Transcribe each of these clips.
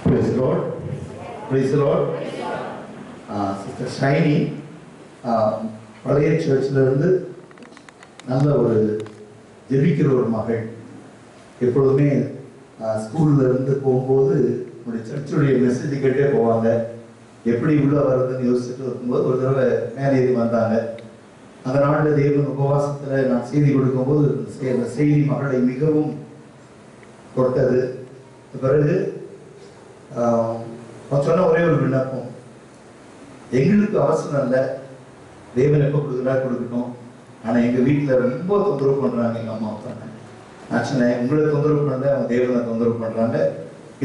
Praise the Lord. Praise the Lord. Sister Shiny பழைய சர்ச்சில் இருந்து நல்ல ஒரு ஜெபிக்கிற ஒரு மகள். எப்பொழுதுமே ஸ்கூல்ல இருந்து போகும்போது நம்முடைய சர்ச்சுடைய மெசேஜ் கேட்டே போவாங்க. எப்படி உள்ள வருதுன்னு யோசிச்சுட்டு இருக்கும்போது ஒரு தடவை மேலே ஏறி வந்தாங்க. அந்த நாளில் தேவன் உபவாசத்தில் நான் செய்தி கொடுக்கும்போது அந்த செய்தி மகளை மிகவும் தொட்டது. பிறகு சொன்ன ஒரே ஒரு விண்ணப்பம், எங்களுக்கு அவசரம் இல்லை, தேவன் எப்போ கொடுக்கட்டும், ஆனால் எங்கள் வீட்டில் ரொம்ப தொந்தரவு பண்ணுறாங்க எங்கள் அம்மா அப்பா. நான் சொன்னேன், உங்களை தொந்தரவு பண்ணல, அவங்க தேவனை தொந்தரவு பண்ணுறாங்க.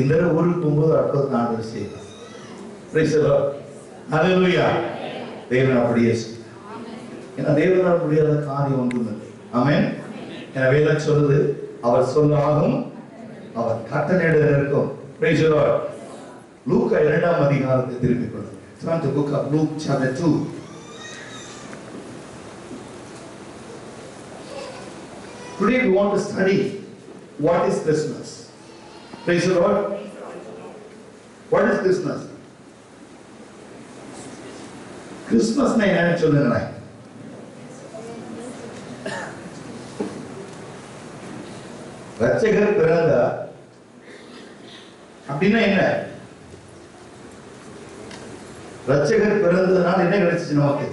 இந்த ஊருக்கு போகும்போது அடுத்தது நான் செய்வேன். தேவன் அப்படியே ஏன்னா தேவனால் முடியாத காரியம் ஒன்றும் இல்லை. ஆமென். எனவே சொல்லுது, அவர் சொல்லாகும், அவர் கட்டளையிட இருக்கும். Praise the Lord. லூக்கா 2ஆம் அதிகாரத்தை திருப்பிக் கொள்ளுங்கள். Turn to book of Luke chapter 2. Today we want to study what is Christmas. Praise the Lord. What is Christmas? Christmas na enna solunga. ரட்சகர் பிறந்தா அப்படின்னா என்ன? ரட்சகர் பிறந்ததுனால என்ன கிடைச்சிச்சு நமக்கு?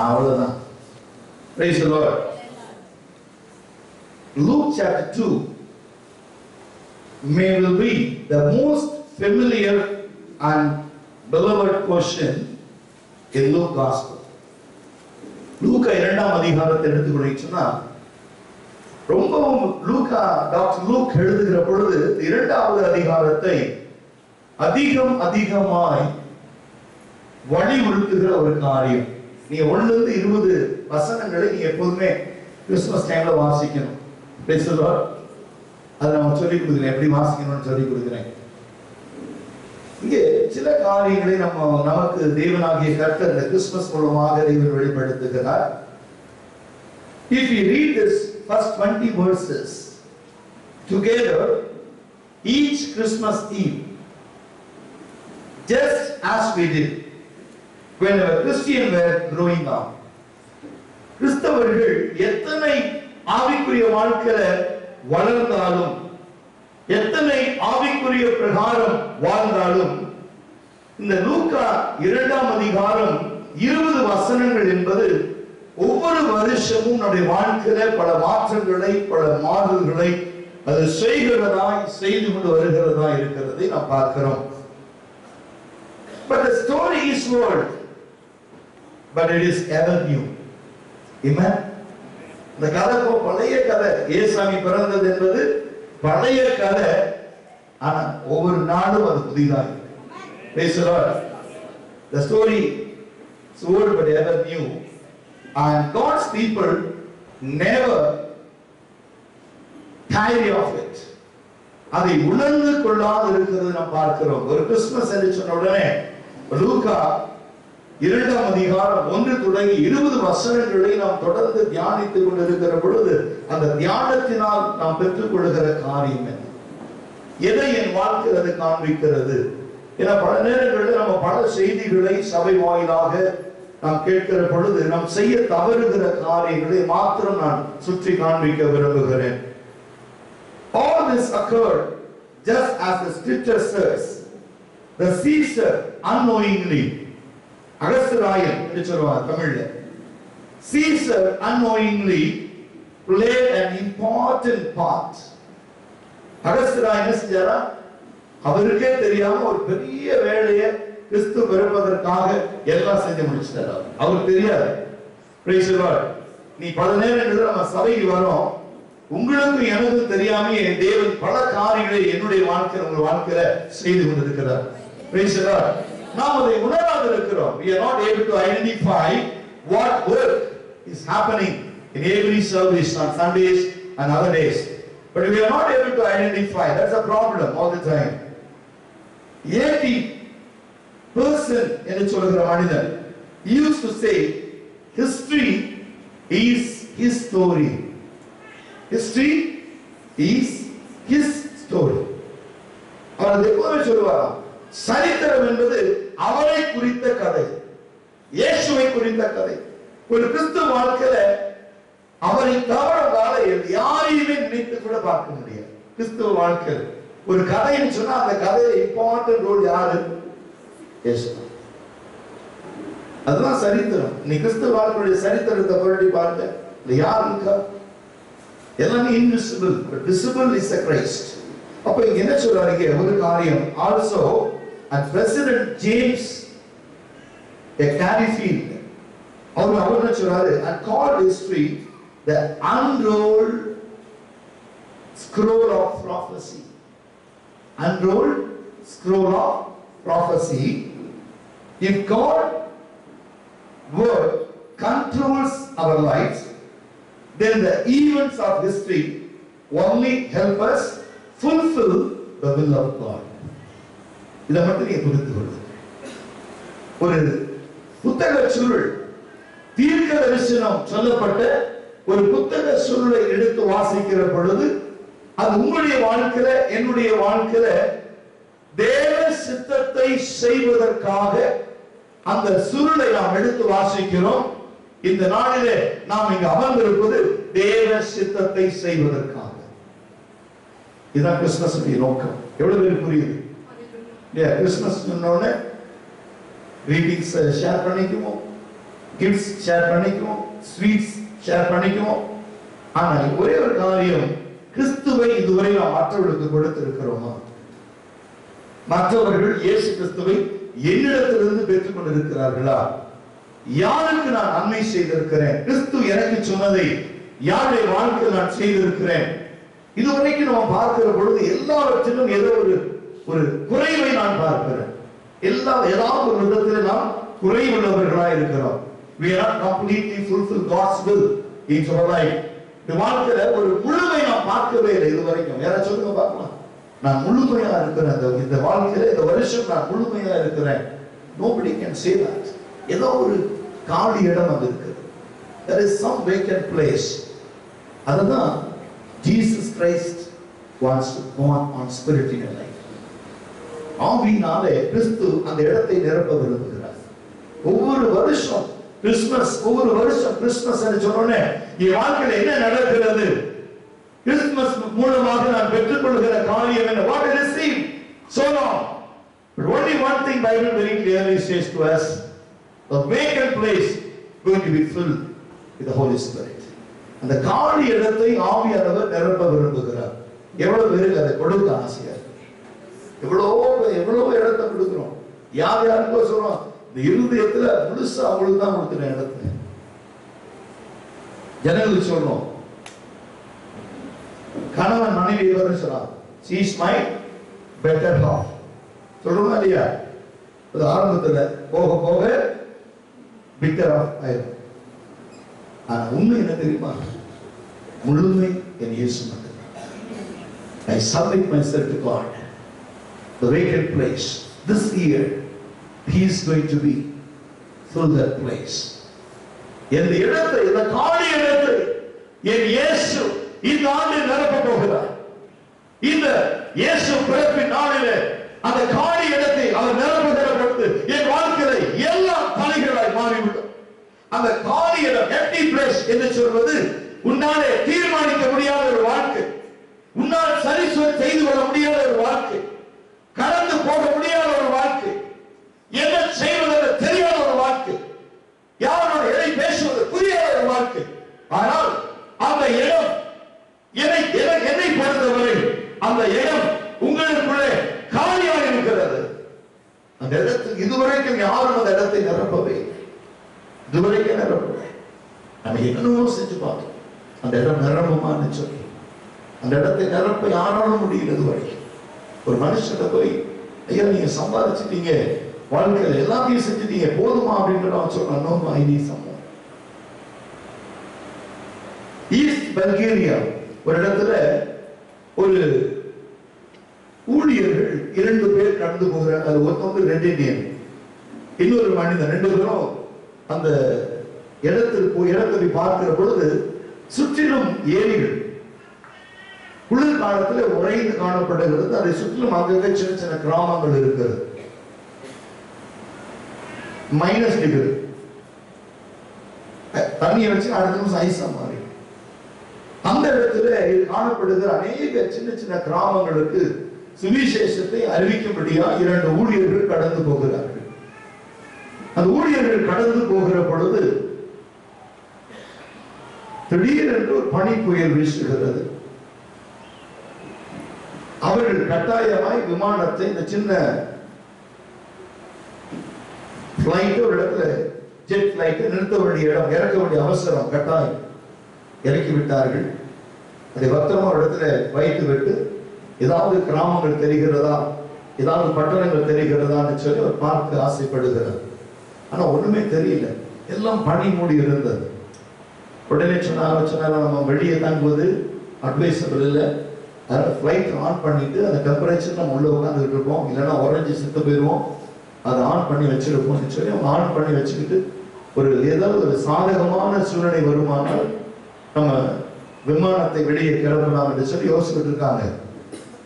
அவ்வளவுதான். Praise the Lord. Luke chapter 2 will be the most familiar and beloved portion in Luke gospel. லூக்கா 2ஆம் அதிகாரத்தை எடுத்துக்கொண்டீங்கன்னா ரொம்பவும் டாக்டர் லூக் எழுதுகிற பொழுது 2வது அதிகாரத்தை அதிகமாய் வலியுறுத்துகிற ஒரு காரியம். நீங்க 1 to 20 வசனங்களை நீங்க எப்போதுமே கிறிஸ்துமஸ் டைம்ல வாசிக்கணும். அதை நான் சொல்லிக் கொடுக்குறேன், எப்படி வாசிக்கணும்னு சொல்லிக் கொடுக்குறேன். இங்கே சில காரியங்களை நமக்கு தேவனாகிய கர்த்தர் இந்த கிறிஸ்துமஸ் மூலமாக தேவன் வெளிப்படுத்துகிறார். If we read this first 20 verses together each Christmas Eve, just as we did when our Christian were growing up, கிறிஸ்தவர்கள் எத்தனை ஆவிக்குரிய வாழ்க்கையில வளர்ந்தாலும், எத்தனை ஆவிக்குரிய பிரகாரம் வாழ்ந்தாலும், இந்த லூக்கா 2ஆம் அதிகாரம் 20 வசனங்கள் என்பது ஒவ்வொரு வருஷமும் நம்முடைய வாழ்க்கையில பல மாற்றங்களை, பல மாறுதல்களை அது செய்து கொண்டு வருகிறதா இருக்கிறதை நாம் பார்க்கிறோம். But the story is old, but it is ever new. Amen. இந்த கதை பழைய கதை. ஏசாமி பிறந்தது என்பது பழைய கதை, ஆனா ஒவ்வொரு நாளும் அது புதிதாக. Praise the Lord. The story is old but ever new. And God's people never tire of it. அதை உணர்ந்து கொள்ளாது இருக்கிறது நாம் பார்க்கிறோம். ஒரு கிறிஸ்துமஸ் என்று சொன்ன உடனே லூக்கா 2ஆம் அதிகாரம் 1 தொடங்கி 20 வசனங்களை நாம் தொடர்ந்து தியானித்துக் கொண்டிருக்கிற பொழுது அந்த தியானத்தினால் நாம் பெற்றுக் கொள்கிற காரியம் என்ன, எதை என் வாழ்க்கையில் அது காண்பிக்கிறது? ஏன்னா பல நேரங்களில் நம்ம பல செய்திகளை சபை வாயிலாக நாம் கேட்கிற பொழுது நாம் செய்ய தவறுகிற காரியங்களை மாத்திரம் நான் சுற்றி காண்பிக்க விரும்புகிறேன். All this occurred just as the scripture says. The Caesar unknowingly, அகஸ்தராயன் என்று சொல்வார் தமிழ்ல, Caesar unknowingly played an important part. அகஸ்தராயன் என்ன செஞ்சாரா? அவருக்கே தெரியாம ஒரு பெரிய வேலையை கிறிஸ்து பிறப்பதற்காக எல்லாம் செஞ்சு முடிச்சிட்டார். அவருக்கு தெரியாது. Praise the Lord. நீ பல நேரங்களில் நம்ம சபைக்கு வரோம், உங்களுக்கும் எனக்கும் தெரியாமயே தேவன் பல காரியங்களை என்னுடைய வாழ்க்கையில் உங்கள் வாழ்க்கையில செய்து கொண்டிருக்கிறார். Praise the Lord. நாம் அதை உணராது இருக்கிறோம். We are not able to identify what work is happening in every service on Sundays and other days. But we are not able to identify. That's a problem all the time. 80% என்று சொல்கிற மனிதன் used to say history is his story. History is his story. அவர் எப்போதுமே சொல்லுவாராம், சரித்திரம் என்பது அவரை குறித்த கதை, இயேசுவை குறித்த கதை. ஒரு கிறிஸ்துவ வாழ்க்கையில அவரை தவிர யாரையுமே நினைத்து கூட பார்க்க முடியாது. கிறிஸ்துவ வாழ்க்கையில் ஒரு கதைன்னு சொன்னா அந்த கதையில இம்பார்ட்டன்ட் ரோல் யாரு? இயேசு. அதுதான் சரித்திரம். நீ கிறிஸ்துவ வாழ்க்கையுடைய சரித்திரத்தை புரட்டி பாருங்க, யார் இருக்கா? எல்லாமே invisible, but visible is the Christ. அப்ப இங்க என்ன சொல்றாங்க? ஒரு காரியம் also at President James Careyfield அவர் என்ன சொல்றாரு? and called history the unrolled scroll of prophecy. Unrolled scroll of prophecy. If God word controls our lives, then the events of history only help us fulfill the will of God. இதை மட்டும் நீங்க புரிந்து கொள்ளுங்கள். ஒரு புத்தக சுருள், தீர்க்க தரிசனம் சொல்லப்பட்ட ஒரு புத்தக சுருளை எடுத்து வாசிக்கிற பொழுது அது உங்களுடைய வாழ்க்கையில என்னுடைய வாழ்க்கையில தேவ சித்தத்தை செய்வதற்காக அந்த சுருளை நாம் எடுத்து வாசிக்கிறோம். இந்த நாளிலே நாம் இங்கு அமர்ந்திருப்பது தேவ சித்தத்தை செய்வதற்காக. இதுதான் கிறிஸ்துமஸ் நோக்கம். எவ்வளவு பேர் புரியுது? கிறிஸ்துமஸ் சொன்னோடனே கிரீட்டிங்ஸ் ஷேர் பண்ணிக்குவோம், கிஃப்ட்ஸ் ஷேர் பண்ணிக்குவோம், ஸ்வீட்ஸ் ஷேர் பண்ணிக்குவோம். ஆனால் ஒரே ஒரு காரியம், கிறிஸ்துவை இதுவரை நாம் மற்றவர்களுக்கு கொடுத்திருக்கிறோமா? மற்றவர்கள் இயேசு கிறிஸ்துவை என்னிடத்திலிருந்து பெற்றுக் கொண்டிருக்கிறார்களா? யாருக்கு நான் நன்மை செய்திருக்கிறேன்? கிறிஸ்து எனக்கு சொன்னதை யாருடைய வாழ்க்கையில் நான் செய்திருக்கிறேன்? இதுவரைக்கும் நம்ம பார்க்கிற பொழுது எல்லாவற்றிலும் ஏதோ ஒரு குறைவை நான் பார்க்கிறேன். ஏதாவது ஒரு விதத்தில் நாம் குறைவுள்ளவர்களாக இருக்கிறோம். We are not completely fulfill God's will in our life. இந்த வாழ்க்கையில ஒரு முழுமை நாம் பார்க்கவே இல்லை இதுவரைக்கும். யாரா சொல்லுங்க பார்க்கலாம், நான் முழுமையா இருக்கிறேன் இந்த வாழ்க்கையில, இந்த வருஷம் நான் முழுமையா இருக்கிறேன். Nobody can say that. ஏதோ ஒரு காலி இடம் அது இருக்கு. There is some vacant place. அதுதான் Jesus Christ wants to go on spirit in your life. ஆவியினாலே கிறிஸ்து அந்த இடத்தை நிரப்ப விரும்புகிறார். ஒவ்வொரு வருஷம் கிறிஸ்துமஸ், ஒவ்வொரு வருஷம் கிறிஸ்துமஸ் என்று சொன்னோனே என் வாழ்க்கையில என்ன நடக்கிறது? கிறிஸ்துமஸ் மூலமாக நான் பெற்றுக்கொள்கிற காரியம் என்ன? What I receive so long. But only one thing Bible very clearly says to us, a vacant place going to be filled with the Holy Spirit. அந்த காலி இடத்தை ஆவியானவர் நிரப்ப விரும்புகிறார். எவ்வளவு பேருக்கு அதை கொடுக்க ஆசையா இருக்கு? எவ்வளவு இடத்தை கொடுக்கிறோம். யாருக்கோ சொல்றோம், இந்த இருதயத்துல முழுசா அவங்களுக்கு தான் கொடுக்கிற இடத்துல ஜனங்களுக்கு சொல்றோம். கணவன் மனைவி இவரும் சொல்றான், she is my better half. சொல்றோமா இல்லையா? அது ஆரம்பத்துல போக போக bitter half ஆயிடும். ஆனா உண்மை என்ன தெரியுமா? முழுமை என் இயேசு மட்டும். I submit myself to God. The vacant place this year, He is going to be fill that place. இந்த இடத்தை, இந்த காலி இடத்தை என் இயேசு இந்த ஆண்டு நிரப்ப போகிறார். இந்த இயேசு பிறப்பின் நாளிலே அந்த காலி இடத்தை அவர் நிரப்புகிற பொழுது என் வாழ்க்கையில எல்லாம் தலைகளாய் மாறிவிடும். அந்த காலி இடம், empty place என்று சொல்வது உன்னாலே தீர்மானிக்க முடியாத ஒரு வாழ்க்கை, உன்னால் சரி செய்து கொள்ள முடியாத ஒரு வாழ்க்கை, கடந்து போக முடியாத ஒரு வாழ்க்கை, என்ன செய்வதென்று தெரியாத ஒரு வாழ்க்கை, யாரோட எதை பேசுவது புரியாத ஒரு வாழ்க்கை. ஆனால் அந்த இடம் என்னை பொறுத்தவரை அந்த இடம் உங்களுக்குள்ளே காலியாக இருக்கிறது. அந்த இடத்துக்கு இதுவரைக்கும் யாரும் அந்த இடத்தை நிரப்பவே, இதுவரைக்கும் நிரப்பவே. நம்ம என்னவோ செஞ்சு பார்த்தோம், அந்த இடம் நிரம்புமான்னு சொல்லி அந்த இடத்தை நிரப்ப யாராலும் முடியல இதுவரைக்கும். ஒரு மனுஷனை போய், ஐயா நீங்க சம்பாதிச்சிட்டீங்க, வாழ்க்கையில எல்லாத்தையும் செஞ்சுட்டீங்க, போதுமா அப்படின்னு சொல்றான். No, I need some more. East Bulgaria ஒரு இடத்துல ஒரு ஊழியர்கள் 2 பேர் கடந்து போகிறாங்க. அது ஒருத்தவங்க ரெட் இண்டியன், இன்னொரு மனிதன். 2 பேரும் அந்த இடத்தை பார்க்கிற பொழுது சுற்றிலும் ஏரிகள், குளிர் காலத்தில் உறைந்து காணப்படுகிறது. அதை சுற்றிலும் அங்கங்கே சின்ன சின்ன கிராமங்கள் இருக்கிறது. -டிகிரி தண்ணியை வச்சு அடுத்த நிமிஷம் ஐஸா மாறி அந்த இடத்துல காணப்படுகிற அநேக சின்ன சின்ன கிராமங்களுக்கு சுவிசேஷத்தை அறிவிக்கும்படியா 2 ஊழியர்கள் கடந்து போகிறார்கள். அந்த ஊழியர்கள் கடந்து போகிற பொழுது திடீரென்று ஒரு பனி புயல் வீசுகிறது. அவர்கள் கட்டாயமாய் விமானத்தை, இந்த சின்ன பிளைட் ஒரு இடத்துல ஜெட் பிளைட் நிறுத்த வேண்டிய இடம், இறக்க வேண்டிய அவசரம், கட்டாயம் இறக்கி விட்டார்கள். அதை பத்திரமா ஒரு இடத்துல வைத்து விட்டு ஏதாவது கிராமங்கள் தெரிகிறதா, ஏதாவது பட்டணங்கள் தெரிகிறதான்னு சொல்லி அவர் பார்க்க ஆசைப்படுகிறார். ஆனா ஒண்ணுமே தெரியல, எல்லாம் பனி மூடி இருந்தது. உடனே சொன்னாங்க நம்ம வெளியே தங்குவது அட்வைசபிள் இல்லை, அதனால ஃப்ளைட் ஆன் பண்ணிட்டு அந்த டெம்பரேச்சர் நம்ம உள்ள உட்காந்துட்டு இருப்போம், இல்லைன்னா உறைஞ்சி செத்து போயிடுவோம், அதை ஆன் பண்ணி வச்சிருப்போம்னு சொல்லி அவங்க ஆன் பண்ணி வச்சுக்கிட்டு ஒரு ஏதாவது ஒரு சாதகமான சூழ்நிலை வருமானால் நம்ம விமானத்தை வெளியே கிளம்பலாம் என்று சொல்லி யோசிச்சுட்டு இருக்காங்க.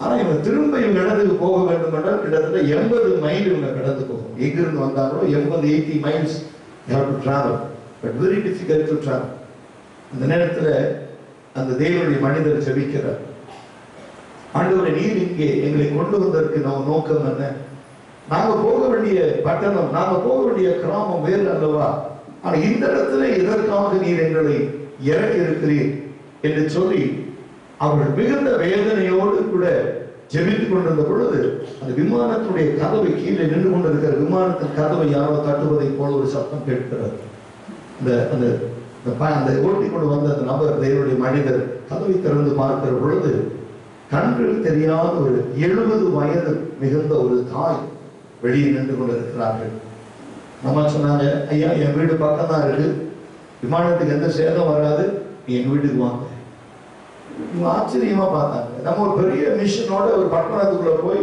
ஆனா இவங்க திரும்ப இவங்க இடத்துக்கு போக வேண்டும் என்றால் கிட்டத்தட்ட 80 மைல் இவங்க கடந்து போகும். எங்கிருந்து வந்தாங்களோ 80-80 miles travel, but very difficult to travel. அந்த நேரத்துல அந்த தேவனுடைய மனிதர் ஜெபிக்கிறார், ஆண்டவரே நீர் இங்கே எங்களை கொண்டு வந்ததற்கு நம்ம நோக்கம் என்ன? நாங்க போக வேண்டிய பட்டணம், நாங்க போக வேண்டிய கிராமம் வேறு அல்லவா? ஆனா இந்த இடத்துல எதற்காக நீர் எங்களை இறக்கி இருக்கிறீர் என்று சொல்லி அவர்கள் மிகுந்த வேதனையோடு கூட ஜெபித்துக் கொண்டிருந்த பொழுது அந்த விமானத்துடைய கதவை, கீழே நின்று கொண்டிருக்கிற விமானத்தின் கதவை யாரோ தட்டுவதை போல ஒரு சத்தம் கேட்கிறது. அந்த ஓட்டி கொண்டு வந்த அந்த நபர், தேவனுடைய மனிதர், கதவை திறந்து பார்க்கிற பொழுது கண்கள் தெரியாத ஒரு 70 வயது மிகுந்த ஒரு தாய் வெளியே நின்று கொண்டிருக்கிறார்கள். நம்ம சொன்னாங்க, ஐயா என் வீடு பக்கம் தான் இருக்கு, விமானத்துக்கு எந்த சேதம் வராது, நீ எங்க வீட்டுக்கு வாங்க. ஆச்சரியமா பார்த்தாங்க. நம்ம ஒரு பெரிய மிஷனோட ஒரு பட்டணத்துக்குள்ள போய்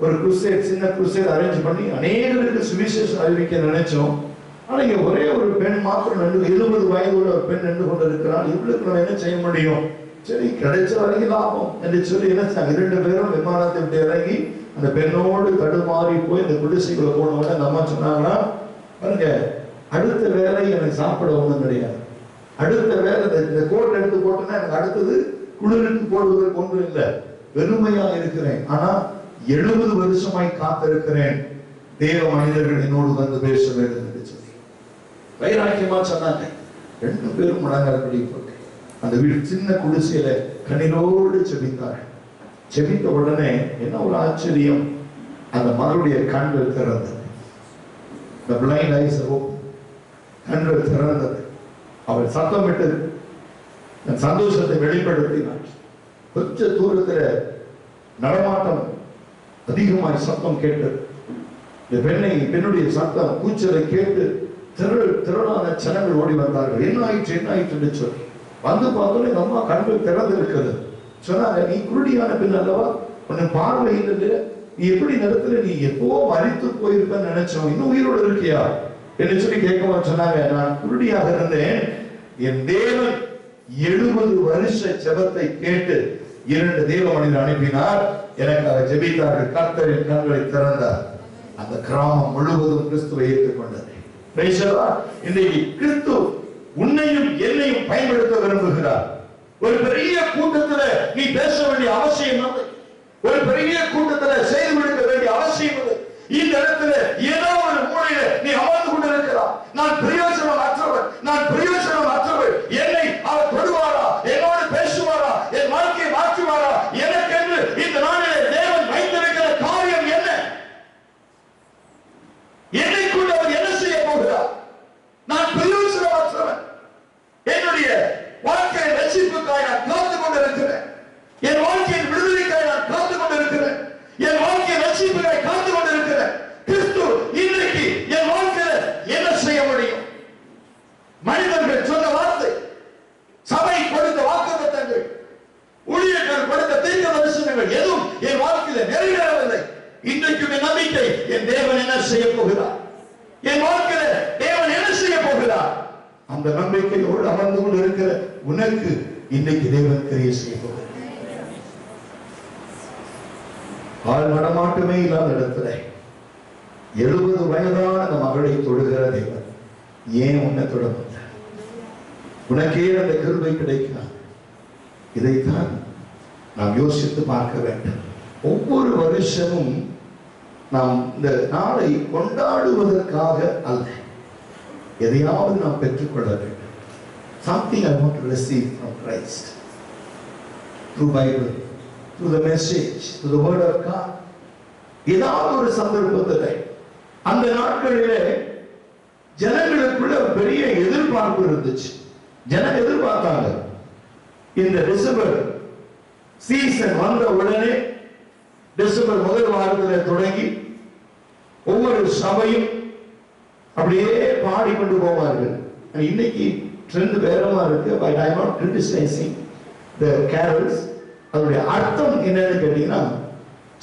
ஒரு குருசேட், சின்ன குருசேட் அரேஞ்ச் பண்ணி அநேகருக்கு சுவிசேஷம் அறிவிக்க நினைச்சோம். ஆனா இங்க ஒரே ஒரு பெண் மாத்திரம் 70 வயது உள்ள ஒரு பெண் நின்று கொண்டு இருக்கிறாள். இவளுக்கு நம்ம என்ன செய்ய முடியும்? சரி, கிடைச்ச வரைக்கும் லாபம் என்று சொல்லி என்ன செய்ய, 2 பேரும் விமானத்தை விட்டு இறங்கி அந்த பெண்ணோடு தடுமாறி போய் இந்த குடிசைக்குள்ள போன உடனே நம்ம சொன்னாங்கன்னா, பாருங்க, அடுத்த வேலை எனக்கு சாப்பிட ஒண்ணும் கிடையாது, அடுத்த வேலை இந்த கோட் எடுத்து போட்டோன்னா எனக்கு அடுத்தது குளிருக்கு போடுவதற்கு ஒன்றும் இல்லை, வெறுமையா இருக்கிறேன். ஆனா 70 வருஷமாய் காத்திருக்கிறேன், தேவ மனிதர்கள் என்னோடு வந்து பேச வேண்டும் என்று சொல்லி வைராக்கியமா சொன்னாங்க. 2 பேரும் முழங்கால்படி போட்டு அந்த வீடு சின்ன குடிசையில கண்ணீரோடு செபித்தார்கள். செபித்த உடனே என்ன ஒரு ஆச்சரியம், அந்த மகளுடைய கண்கள் திறந்தது. The blind eyes are open. கண்கள் திறந்தது. அவள் சத்தமிட்டு தன் சந்தோஷத்தை வெளிப்படுத்தினார். கொஞ்ச தூரத்துல நடமாட்டம் அதிகமாய் சத்தம் கேட்டது. இந்த பெண்ணுடைய சத்தம் கூச்சலை கேட்டு திரளான ஜனங்கள் ஓடி வந்தார்கள். என்ன ஆயிற்று என்று சொல்லி வந்து பார்த்தோன்னே எங்க அம்மா கண்கள் திறந்து இருக்கிறது. சொன்னாங்க, நீ குருடியான பெண் அல்லவா, உன்னை பார்வை இல்லை, நீ எப்படி நேரத்துல நீ எப்போ மரித்து போயிருப்பேன்னு நினைச்சோம், இன்னும் உயிரோடு இருக்கியா என்று சொல்லி கேட்க சொன்னாங்க. நான் குருடியாக இருந்தேன், என் தேவன் 70 வருஷ ஜெபத்தை கேட்டு 2 தேவ மனிதர் அனுப்பினார், எனக்காக ஜெபித்தார்கள், கர்த்தரின் கண்களை திறந்தார். அந்த கிராமம் முழுவதும் கிறிஸ்துவை ஏற்றுக்கொண்டது. இன்றைக்கு கிறிஸ்து உன்னையும் என்னையும் பயன்படுத்த விரும்புகிறார். ஒரு பெரிய கூட்டத்துல நீ பேச வேண்டிய அவசியம் இல்லை, ஒரு பெரிய கூட்டத்துல செய்து கொடுக்க வேண்டிய அவசியம் இல்லை. இந்த இடத்துல ஏதோ ஒரு மூலையில நீ அமர்ந்து கொண்டிருக்கிறார், நான் பிரயோஜனம் அற்றவர், நான் பிரயோஜனம் அற்றவர், என்னை அவர் தொடுவாரா, என்னோடு பேசுவாரா, என் வாழ்க்கையை மாற்றுவாரா, எனக்கென்று இந்த நாளிலே தேவன் வைத்திருக்கிற காரியம் என்ன? என்னை கொண்டு அவர் என்ன செய்ய போகிறார்? நான் பிரயோஜனம் அற்றவன், என்னுடைய வாழ்க்கையை ரட்சிப்புக்காய் நான் காத்து கொண்டிருக்கிறேன், என் வாழ்க்கையின் விடுதலைக்காய் நான் காத்து கொண்டிருக்கிறேன், என் வாழ்க்கையை ரட்சிப்புக்காய் காத்து கொண்டிருக்கிறேன். கிறிஸ்து இன்றைக்கு என் வாழ்க்கையில என்ன செய்ய முடியும்? மனிதர்கள் சொன்ன வார்த்தை, சபை கொடுத்த வாக்குத்தத்தங்கள், ஊழியர்கள் கொடுத்த தீர்க்க தரிசனங்கள் எதுவும் என் வாழ்க்கையில நிறைவேறவில்லை. இன்றைக்கு நம்பிக்கை, என் தேவன் என்ன செய்ய போகிறார், என் வாழ்க்கையில தேவன் என்ன செய்ய போகிறார்? அந்த நம்பிக்கையோடு அமர்ந்து கொண்டு இருக்கிற உனக்கு இன்றைக்கு தேவன் கிரியை செய்ய போகிறார். ஆள் நடமாட்டமே இல்லாத இடத்துல 70 வயதான அந்த மகளை தொடுகிற தேவன் ஏன் உன்னை தொட மாட்டார்? உனக்கே அந்த கிருபை கிடைக்கிறார். இதைத்தான் நாம் யோசித்து பார்க்க வேண்டும். ஒவ்வொரு வருஷமும் நாம் இந்த நாளை கொண்டாடுவதற்காக அல்ல, எதையாவது நாம் பெற்றுக்கொள்ள வேண்டும். Something I want to receive from Christ through Bible, through the message, through the word of God. ஏதாவது ஒரு சந்தர்ப்பத்தில் அந்த நாட்களிலே ஜனங்களுக்குள்ள பெரிய எதிர்பார்ப்பு இருந்துச்சு. ஜனம் எதிர்பார்த்தாங்க. இந்த டிசம்பர் சீசன் வந்த உடனே டிசம்பர் முதல் வாரத்தில் தொடங்கி ஒவ்வொரு சபையும் அப்படியே பாடிக்கொண்டு போவார்கள். இன்னைக்கு ட்ரெண்ட் வேறமா இருக்கு. But I not criticising the carols. அதனுடைய அர்த்தம் என்னன்னு கேட்டீங்கன்னா,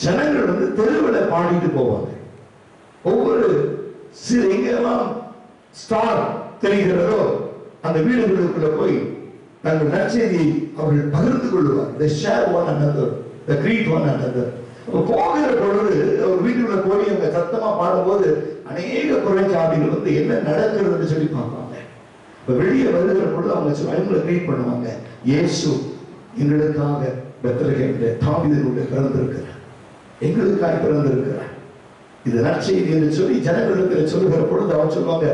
ஜனங்கள் வந்து தெருவில் பாடிட்டு போவாங்க. ஒவ்வொரு எங்கெல்லாம் ஸ்டார் தெரிகிறதோ அந்த வீடுகளுக்குள்ள போய் தங்கள் நற்செய்தியை அவர்கள் பகிர்ந்து கொள்வார். they share one another, they greet one another. போகிற பொழுது ஒரு வீட்டுக்குள்ள போய் அவங்க சத்தமா பாடும்போது அநேக குறைஞ்சாதிகள் வந்து என்ன நடக்கிறதுன்னு சொல்லி பார்ப்பாங்க. வெளியே வருகிற பொழுது அவங்களை கிரீட் பண்ணுவாங்க. இயேசு எங்களுக்காக பெத்லகேமிலே தாவீதினுடைய பிறந்திருக்கிறார், எங்களுக்காக பிறந்திருக்கிறார், இது நற்செய்தி என்று சொல்லி ஜனங்களுக்கு சொல்லுகிற பொழுது அவர் சொல்லுவாங்க,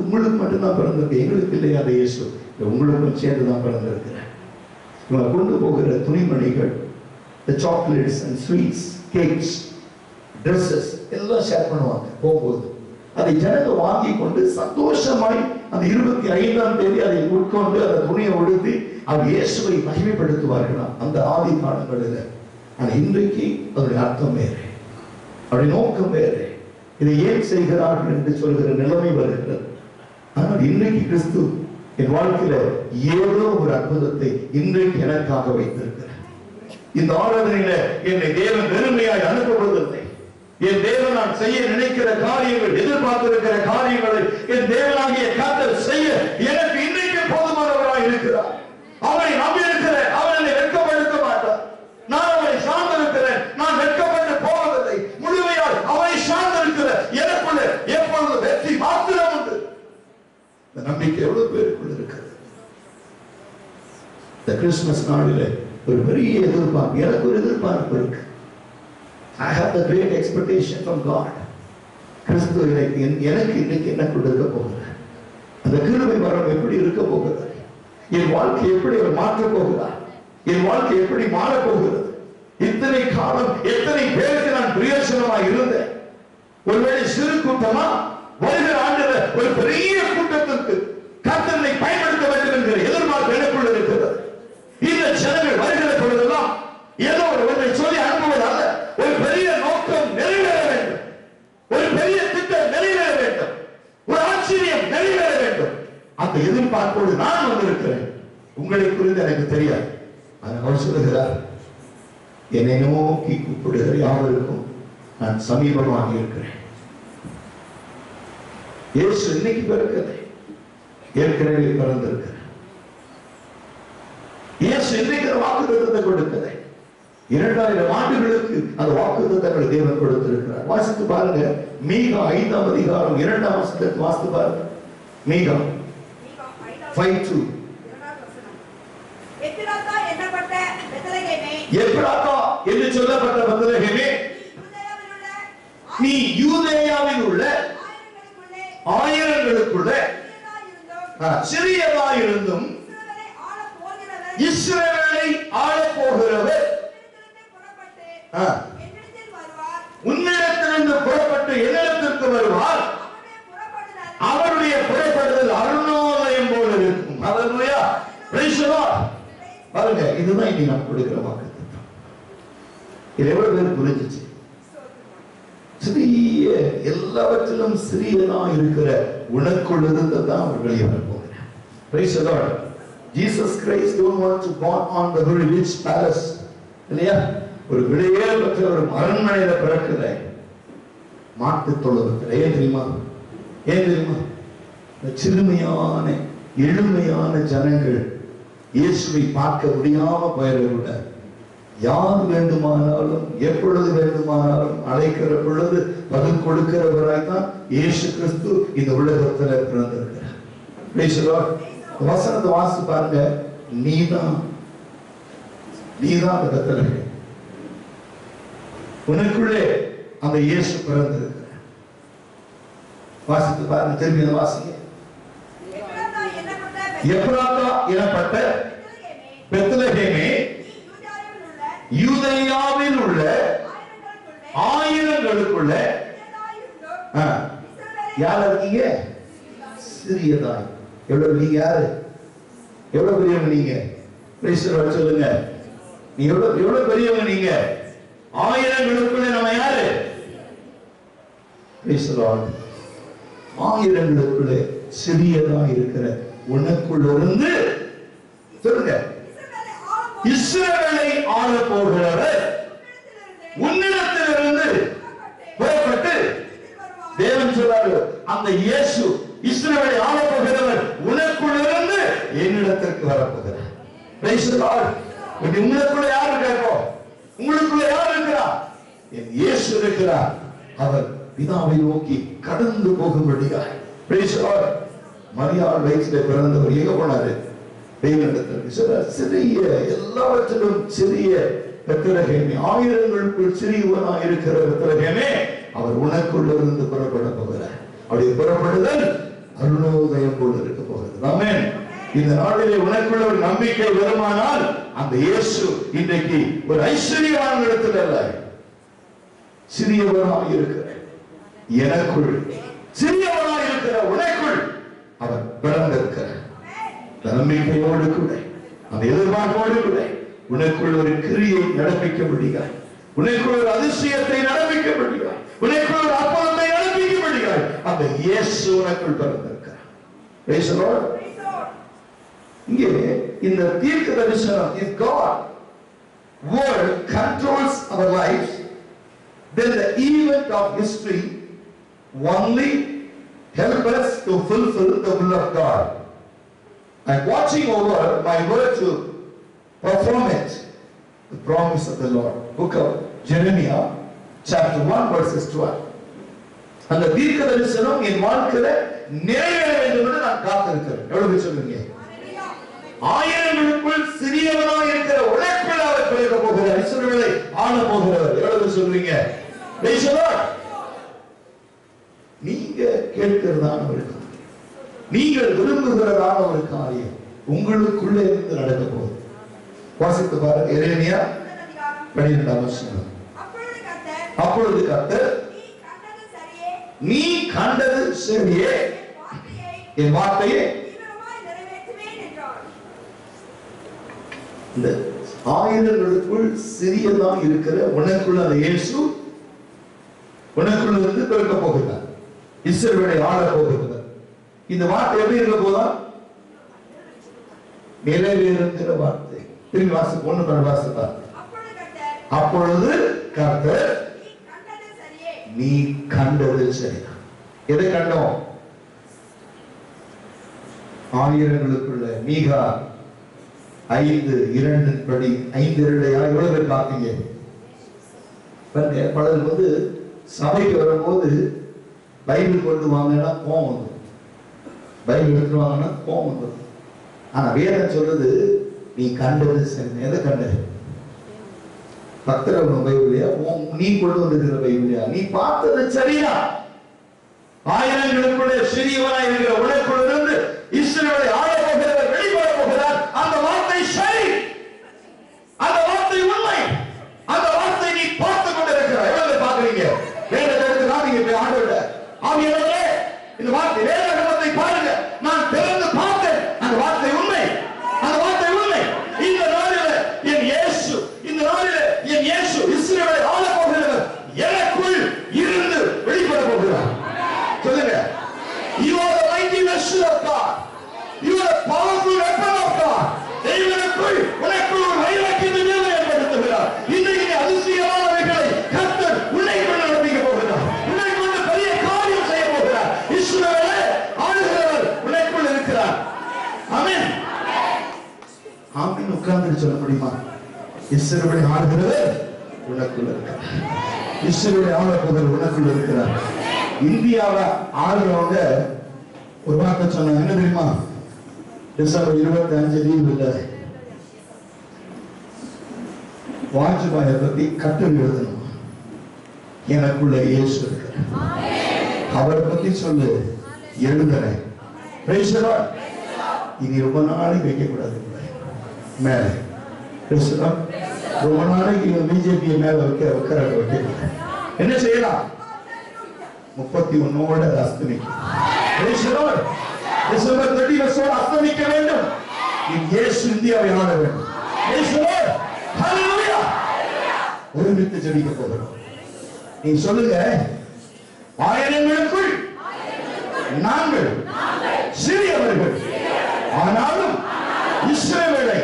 உங்களுக்கு மட்டும்தான் பிறந்திருக்கு, எங்களுக்கு இல்லையா அந்த இயேசு, உங்களுக்கும் சேர்ந்துதான் பிறந்திருக்கிறார். இவங்க கொண்டு போகிற துணிமணிகள், the chocolates and sweets, cakes, dresses எல்லாம் ஷேர் பண்ணுவாங்க. போகும்போது அதை ஜனங்க வாங்கி கொண்டு சந்தோஷமாய் அந்த 25ஆம் தேதி அதை உட்கொண்டு அந்த துணியை உடுத்தி அவர் இயேசுவை மகிமைப்படுத்துவார்களாம் அந்த ஆதி காலங்களில். ஆனால் இன்றைக்கு அதனுடைய அர்த்தம் வேறு, அவருடைய நோக்கம் வேறு. இதை ஏன் செய்கிறார்கள் என்று சொல்கிற நிலைமை வருகிறது. ஆனால் இன்றைக்கு கிறிஸ்து என் வாழ்க்கையில ஏதோ ஒரு அற்புதத்தை இன்றைக்கு எனக்காக வைத்திருக்கிறார். இந்த ஆராதனையில என்னை தேவன் பெருமையாய் அனுப்புவதில்லை. என் தேவன் நான் செய்ய நினைக்கிற காரியங்கள், எதிர்பார்த்திருக்கிற காரியங்களை என் தேவனாகிய கர்த்தர் செய்ய எனக்கு இன்றைக்கு போதுமானவராய் இருக்கிறார். அவரை நம்பி இருக்கிறேன். அவர் என்னை வெட்கப்படுத்த மாட்டார். நான் அவரை சார்ந்திருக்கிறேன். நான் வெட்கப்பட்டு போவதில்லை. முழுமையால் அவரை சார்ந்திருக்கிற எனக்குள்ள எப்பொழுது வெற்றி மாத்திரம் உண்டு. இந்த நம்பிக்கை எவ்வளவு பேருக்குள்ள இருக்கிறது. இந்த கிறிஸ்துமஸ் நாளிலே ஒரு பெரிய எதிர்பார்ப்பு, எனக்கு ஒரு எதிர்பார்ப்பு இருக்கு. I have the great expectation from God. கிறிஸ்து எனக்கு இன்னைக்கு என்ன கொடுக்க போகிறார், அந்த கிருபை வரம் எப்படி இருக்க போகிறது, என் வாழ்க்கை எப்படி அவர் மாற்றப் போகிறார், என் வாழ்க்கை எப்படி மாறப் போகிறது. இத்தனை காலம் எத்தனை பேருக்கு நான் பிரயோஜனமாக இருந்தேன். ஒருவேளை சிறு கூட்டமா, வருகிற ஆண்டுல ஒரு பெரிய கூட்டத்திற்கு கர்த்தரை பயன்படுத்த வேண்டும் என்கிற எதிர்பார்ப்பு எனக்குள்ள இருக்கிறது. இந்த ஜனங்கள் வருகிற பொழுதெல்லாம் ஏதோ ஒன்றை சொல்லி அனுப்புவதால் ஒரு பெரிய நோக்கம் நிறைவேற வேண்டும், ஒரு பெரிய திட்டம் நிறைவேற வேண்டும், ஒரு ஆச்சரியம் நிறைவேற வேண்டும். அந்த எதிர்பார்ப்போடு நான் வந்திருக்கிறேன். உங்களை குறித்து எனக்கு தெரியாது. அவர் சொல்லுகிறார், என்னை நோக்கி கூப்பிடுகிற யாவருக்கும் நான் சமீபமாக இருக்கிறேன். இயேசு இன்னைக்கு பிறக்கலை, ஏற்கனவே பிறந்திருக்கிறார். இயேசு இன்னைக்கு வாக்குத்தத்தத்தை கொடுக்கலை, 2000 ஆண்டுகளுக்கு அந்த வாக்குத்தத்தங்களை தேவன் கொடுத்திருக்கிறார். வாசித்து பாருங்க, மீகா 5ஆம் அதிகாரம் 2ஆம் வசனத்தை வாசித்து பாருங்க. மீகா 5:2. எப்ராத்தா என்னப்பட்ட பெத்லகேமே, எப்ராத்தா என்று சொல்லப்பட்ட பெத்லகேமே, நீ யூதேயாவில் உள்ள ஆயிரங்களுக்குள்ள சிறியதாயிருந்தும் இஸ்ரவேலை ஆளப் போகிறவர் உன்னிடத்திலிருந்து புறப்பட்டு என்னிடத்திற்கு வருவார். அவருடைய புறப்படுதல் அருணோதயம் போல இருக்கும். ஹல்லேலூயா, பிரைஸ் தி லார்ட். பாருங்க, இதுதான் இன்னைக்கு நாம் கொடுக்கிற வாக்குத்தத்தம். இது எவ்வளவு பேர் புரிஞ்சிச்சு? சிறிய, எல்லாவற்றிலும் சிறியதா இருக்கிற உனக்குள் இருந்ததான் அவர் வெளியே வர போகிறார். Praise the Lord. Jesus Christ don't want to born on the very rich palace. இல்லையா? ஒரு விலையேற பெற்ற ஒரு அரண்மனையில பிறக்கிற மாட்டு தொழுவத்தில். ஏன் தெரியுமா? ஏன் தெரியுமா? இந்த சிறுமையான எளிமையான ஜனங்கள் இயேசுவை பார்க்க முடியாம போயிட, யார் வேண்டுமானாலும் எப்பொழுது வேண்டுமானாலும் அழைக்கிற பொழுது பதில் கொடுக்கிறவராய்தான் இயேசு கிறிஸ்து இந்த உலகத்தில் பிறந்திருக்கிறார். வசனத்தை வாசி பாருங்க. நீதான் அந்த பெத்லகேம், உனக்குள்ளே அந்த இயேசு பிறந்திருக்கிறார். வாசித்து பாருங்க, திரும்பி வாசிங்க. எப்ராத்தா எனப்பட்ட பெத்லகேமே, யூதேயாவில் உள்ள ஆயிரங்களுக்குள்ள யார் இருக்கீங்க? சிறியதாய். எவ்வளவு நீங்க யாரு? எவ்வளவு பெரியவங்க நீங்க? சொல்லுங்க, நீ எவ்வளவு பெரியவங்க நீங்க? ஆயிரங்களுக்குள்ள நம்ம யாரு? ஆயிரங்களுக்குள்ள சிறியதா இருக்கிற உனக்குள்ளிருந்து சொல்லுங்க, இஸ்ரவேலை ஆள போகிறவர் உன்னிடத்திலிருந்து புறப்பட்டு, தேவன் சொல்றாரு, அந்த இயேசு இஸ்ரவேலை ஆள போகிறவர் உனக்குள்ளிருந்து என்னிடத்திற்கு வரப்போகிறார். உங்களுக்குள்ள யார் இருக்காரோ, உங்களுக்குள்ள யார் இருக்கிறார்? என் இயேசு இருக்கிறார். அவர் பிதாவை நோக்கி கடந்து போகும்படியாய். மரியாள் வயிற்றிலே பிறந்தவர் எங்க போனாரு? சிறிய, எல்லாவற்றிலும் சிறிய பெத்லகேமே, ஆயிரங்களுக்குள் சிறியவனாய் இருக்கிற பெத்லகேமே, அவர் உனக்குள்ள இருந்து புறப்பட போகிறார். அவருடைய புறப்படுதல் அருணோதயம் போல இருக்க போகிறது. ஆமென். இந்த நாளிலே உனக்குள்ள ஒரு நம்பிக்கை வருமானால், அந்த இயேசு இன்றைக்கு ஒரு ஐஸ்வர்யவான் இடத்தில் அல்ல, சிறியவனாய் இருக்கிற எனக்குள், சிறியவனாய் இருக்கிற உனக்குள் அவர் பிறந்திருக்கிறார். நம்பிக்கையோடு கூட, அந்த எதிர்பார்ப்போடு கூட உனக்குள் ஒரு கிரியை நடப்பிக்க முடியாது, உனக்குள் ஒரு அதிசயத்தை நடப்பிக்க முடியாது, உனக்குள் ஒரு அற்புதத்தை நடப்பிக்க முடியாது. அந்த இயேசு உனக்குள் பிறந்திருக்கிறார். Praise the Lord. இங்கே இந்த தீர்க்க தரிசனம், if God word controls our lives, then the event of history only help us to fulfill the will of God. I'm watching over my word to perform it, the promise of the Lord. Book of Jeremiah chapter 1 verses 12. அந்த தீர்க்க தரிசனம் என் வாழ்க்கையில நிறைவேற வேண்டும் என்று நான் காத்திருக்கிறேன். எவ்வளவு சொல்லுங்க? ஆயிரங்களுக்குள் சிறியவனாக இருக்கிற உனக்குள் அவர் பிறக்க போகிறார், இஸ்ரவேலை ஆள போகிறவர். எவ்வளவு சொல்றீங்க? நீங்க கேட்கிறதான ஒரு காரியம், நீங்கள் விரும்புகிறதான ஒரு காரியம் உங்களுக்குள்ளே இருந்து நடக்க போகுது. வாசித்து பாருங்க, எரேமியா 12ஆம் வசனம். அப்பொழுது கர்த்தர், நீ கண்டது சரியே, என் வார்த்தையை இந்த ஆயிரங்களுக்குள் சிறியதா இருக்கிற உனக்குள்ள அந்த இயேசு உனக்குள்ள இருந்து பிறக்க போகிறார், இஸ்ரவேலை ஆள போகிறார். இந்த வார்த்தை எப்படி இருக்க போதா? நிறைவேறுகிற வார்த்தை. திரும்பி வாசி, ஒண்ணு பண்ண வாசிப்பா. அப்பொழுது கர்த்தர், நீ கண்டது சரிதான். எதை கண்டோம்? ஆயிரங்களுக்குள்ள மீகா 5:2 படி 5:2 எவ்வளவு பேர் பார்த்தீங்க? பலர் சபைக்கு வரும்போது பைபிள் கொண்டு வாங்கன்னா கோவம் வந்து, பைபிள் எடுத்துட்டு வாங்கன்னா கோவம் வந்து. ஆனா வேதம் சொல்றது, நீ கண்டது சரி. எதை கண்ட? பக்தர் பைபிளையா, நீ கொண்டு வந்திருக்கிற பைபிளையா? நீ பார்த்தது சரியா? ஆயிரங்களுக்குள்ளே சிறியவனாய் இருக்கிற உனக்குள் இருந்து இஸ்ரவேலை ஆள போகிறவர் வெளிப்பட போகிறார். அந்த வார்த்தை சரி, அந்த வார்த்தை உண்மை, அந்த வார்த்தை நீ பார்த்து கொண்டிருக்கிறாய். எவ்வளவு பாக்குறீங்க? வேதத்தை எடுத்து காமிங்க ஆண்டவரே, ஆவியானவரே, இந்த வார்த்தை வேதத்தை பாருங்க. நான் திறந்து பார்த்தேன், அந்த வார்த்தை உண்மை, அந்த வார்த்தை உண்மை. இந்த நாளிலே என் இயேசு, இந்த நாளிலே என் இயேசு இஸ்ரவேலை ஆள போகிறவர் எனக்குள் இருந்து வெளிப்பட போகிறார். சொல்லுங்க, you are the mighty vessel of God, you are the powerful weapon of God. தேவனுக்குள் உனக்குள் ஒரு வைராக்கியத்தை தேவன் ஏற்படுத்துகிறார். இன்றைக்கு அதிசயமானவைகளை கர்த்தர் உன்னை கொண்டு நடப்பிக்க போகிறார், உன்னை கொண்டு பெரிய காரியம் செய்ய போகிறார். இஸ்ரவேலை ஆளுகிறவர் உனக்குள்ள இருக்கிறார். இஸ்ரவேலை ஆளுகிறவர் உனக்குள்ள இருக்கிறார். இந்தியாவை ஆளுறவங்க ஒரு வார்த்தை சொன்னாங்க, என்ன தெரியுமா? டிசம்பர் 25 லீவ் இல்லை, வாஜ்பாயை பத்தி கட்டுரை எழுதணும். எனக்குள்ள இயேசு இருக்கிறார், அவரை பத்தி சொல்லு, எழுதுறேன். இனி ரொம்ப நாளைக்கு வைக்க கூடாது மேல. ரொம்ப நாளைக்கு பிஜேபி மேல வைக்கிற என்ன செய்யலாம்? 31 அஸ்தமிக்கும். டிசம்பர் 31 அஸ்தமிக்க வேண்டும். இயேசு இந்தியாவை ஆள வேண்டும். ஒருமித்து ஜெபிக்க போகிறோம். நீ சொல்லுங்க, ஆயிரங்களுக்குள் நாங்கள் சிறியவர்கள், ஆனாலும் இஸ்ரவேலை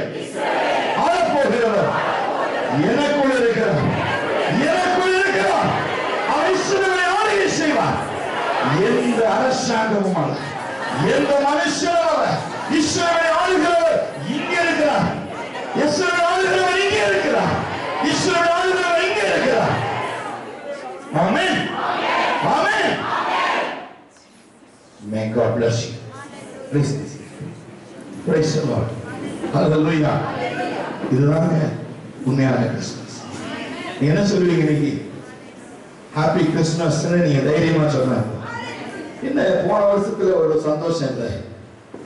ஆளப்போகிறவர் எனக்குள் இருக்கிறார். எனக்குள் இருக்கிறார். அவர் இஸ்ரவேலை ஆளுகை செய்வார். எந்த அரசாங்கமும் அல்ல, எந்த மனுஷனும் அல்ல. இஸ்ரவேலை ஆளுகிறவர் இங்கே இருக்கிறார். இஸ்ரவேலை ஆளுகிறவர் இங்கே இருக்கிறார். இஸ்ரவேலை ஆளுகிறவர் இங்கே இருக்கிறார். ஆமென். ஆமென். May God bless you. Please. Praise the Lord. Hallelujah. இதுதாங்க உண்மையான கிறிஸ்துமஸ். நீங்க என்ன சொல்லுவீங்க இன்னைக்கு? ஹாப்பி கிறிஸ்துமஸ் நீங்க தைரியமா சொன்னாங்க. என்ன போன வருஷத்துல ஒரு சந்தோஷம் இல்லை,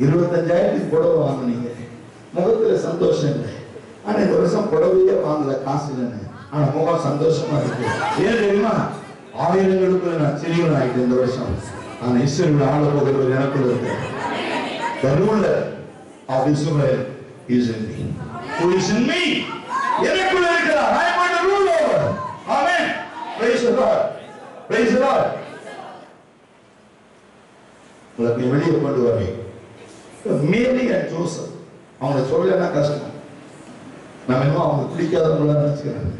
25,000 புடவை வாங்கினீங்க, முகத்துல சந்தோஷம் இல்லை. ஆனா இந்த வருஷம் புடவையே வாங்கல, காசு இல்லைன்னு, ஆனா முகம் சந்தோஷமா இருக்கு. ஏன் தெரியுமா? ஆயிரங்களுக்கு நான் சிறியவன் ஆயிட்டு இந்த வருஷம். ஆனா இஸ்ரவேலை ஆள போகிறவர் எனக்குள்ள இருக்கு. The ruler of Israel is in me. Who is in me? எனக்குள்ள இருக்கிறார். I am going to rule over. Amen. Praise the Lord. Praise the Lord. உங்களுக்கு வெளியே கொண்டு வரேன். மேரி and ஜோசப் அவங்க சொல்லலன்னா கஷ்டம். நம்ம இன்னும் அவங்க பிடிக்காதவங்களா நினைச்சுக்கிறாங்க.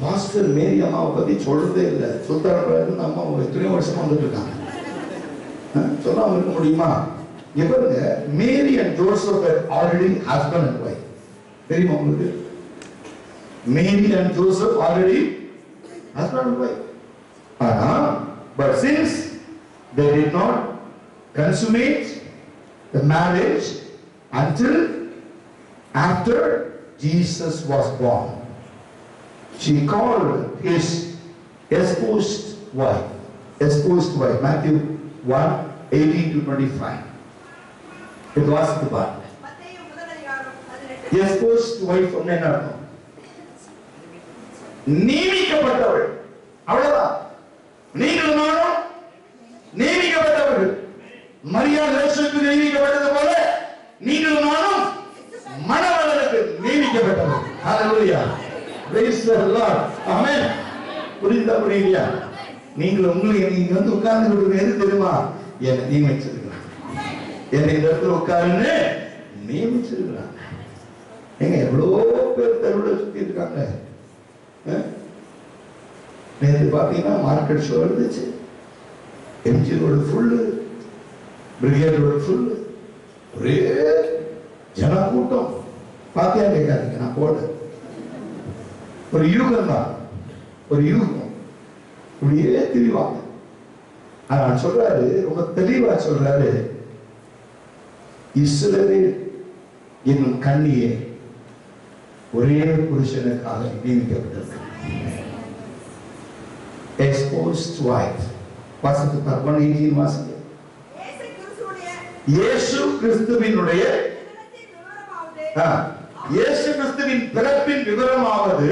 மாஸ்டர் மேரி அம்மாவை பத்தி சொல்றதே இல்லை. சுல்தான் அம்மா எத்தனையோ வருஷமா வந்துட்டு இருக்காங்க. சொல்லாம இருக்க முடியுமா? இவருங்க மேரி and Joseph already husband and wife. தெரியுமா உங்களுக்கு? மேரி and Joseph already husband and wife. ஆனா but since they did not consummate the marriage until after Jesus was born, she called his espoused wife. Matthew 1:18-25. It was the part. Espoused wife என்ன அர்த்தம்? நியமிக்கப்பட்டவள். அவ்வளவுதான். நீங்கள் நானும் நியமிக்கப்பட்டவர்கள். மரியாள் யோசேப்புக்கு நியமிக்கப்பட்டது போல நீங்கள் நானும் மணவாளனுக்கு நியமிக்கப்பட்டவர்கள். ஹalleluya. Praise the Lord. Amen. புரியலையா? நீங்கள் உங்களுக்கு நீங்க வந்து உட்கார்ந்து கொடுக்க எது தெரியுமா? என்னை நியமிச்சிருக்கிறாங்க. என்னை இந்த இடத்துல உட்காருன்னு நியமிச்சிருக்கிறாங்க. எங்க எவ்வளோ பேர் தெருவில் சுத்தி இருக்காங்க. நேற்று பார்த்தீங்கன்னா மார்க்கெட் ஷோ இருந்துச்சு. MG road full, brigade road full, ஒரே ஜன கூட்டம். பாத்தியா கேட்காதீங்க, நான் போட ஒரு யூகம் தான், ஒரு யூகம் இப்படியே திரிவாங்க. ஆனா சொல்றாரு, ரொம்ப தெளிவா சொல்றாரு, இஸ்ரவேல் என்னும் கண்ணியே ஒரே புருஷனுக்காக நியமிக்கப்பட்டிருக்கிறார். Exposed wife. வாசித்து 1:18 வாசிங்க. இயேசு கிறிஸ்துவினுடைய இயேசு கிறிஸ்துவின் பிறப்பின் விவரமாவது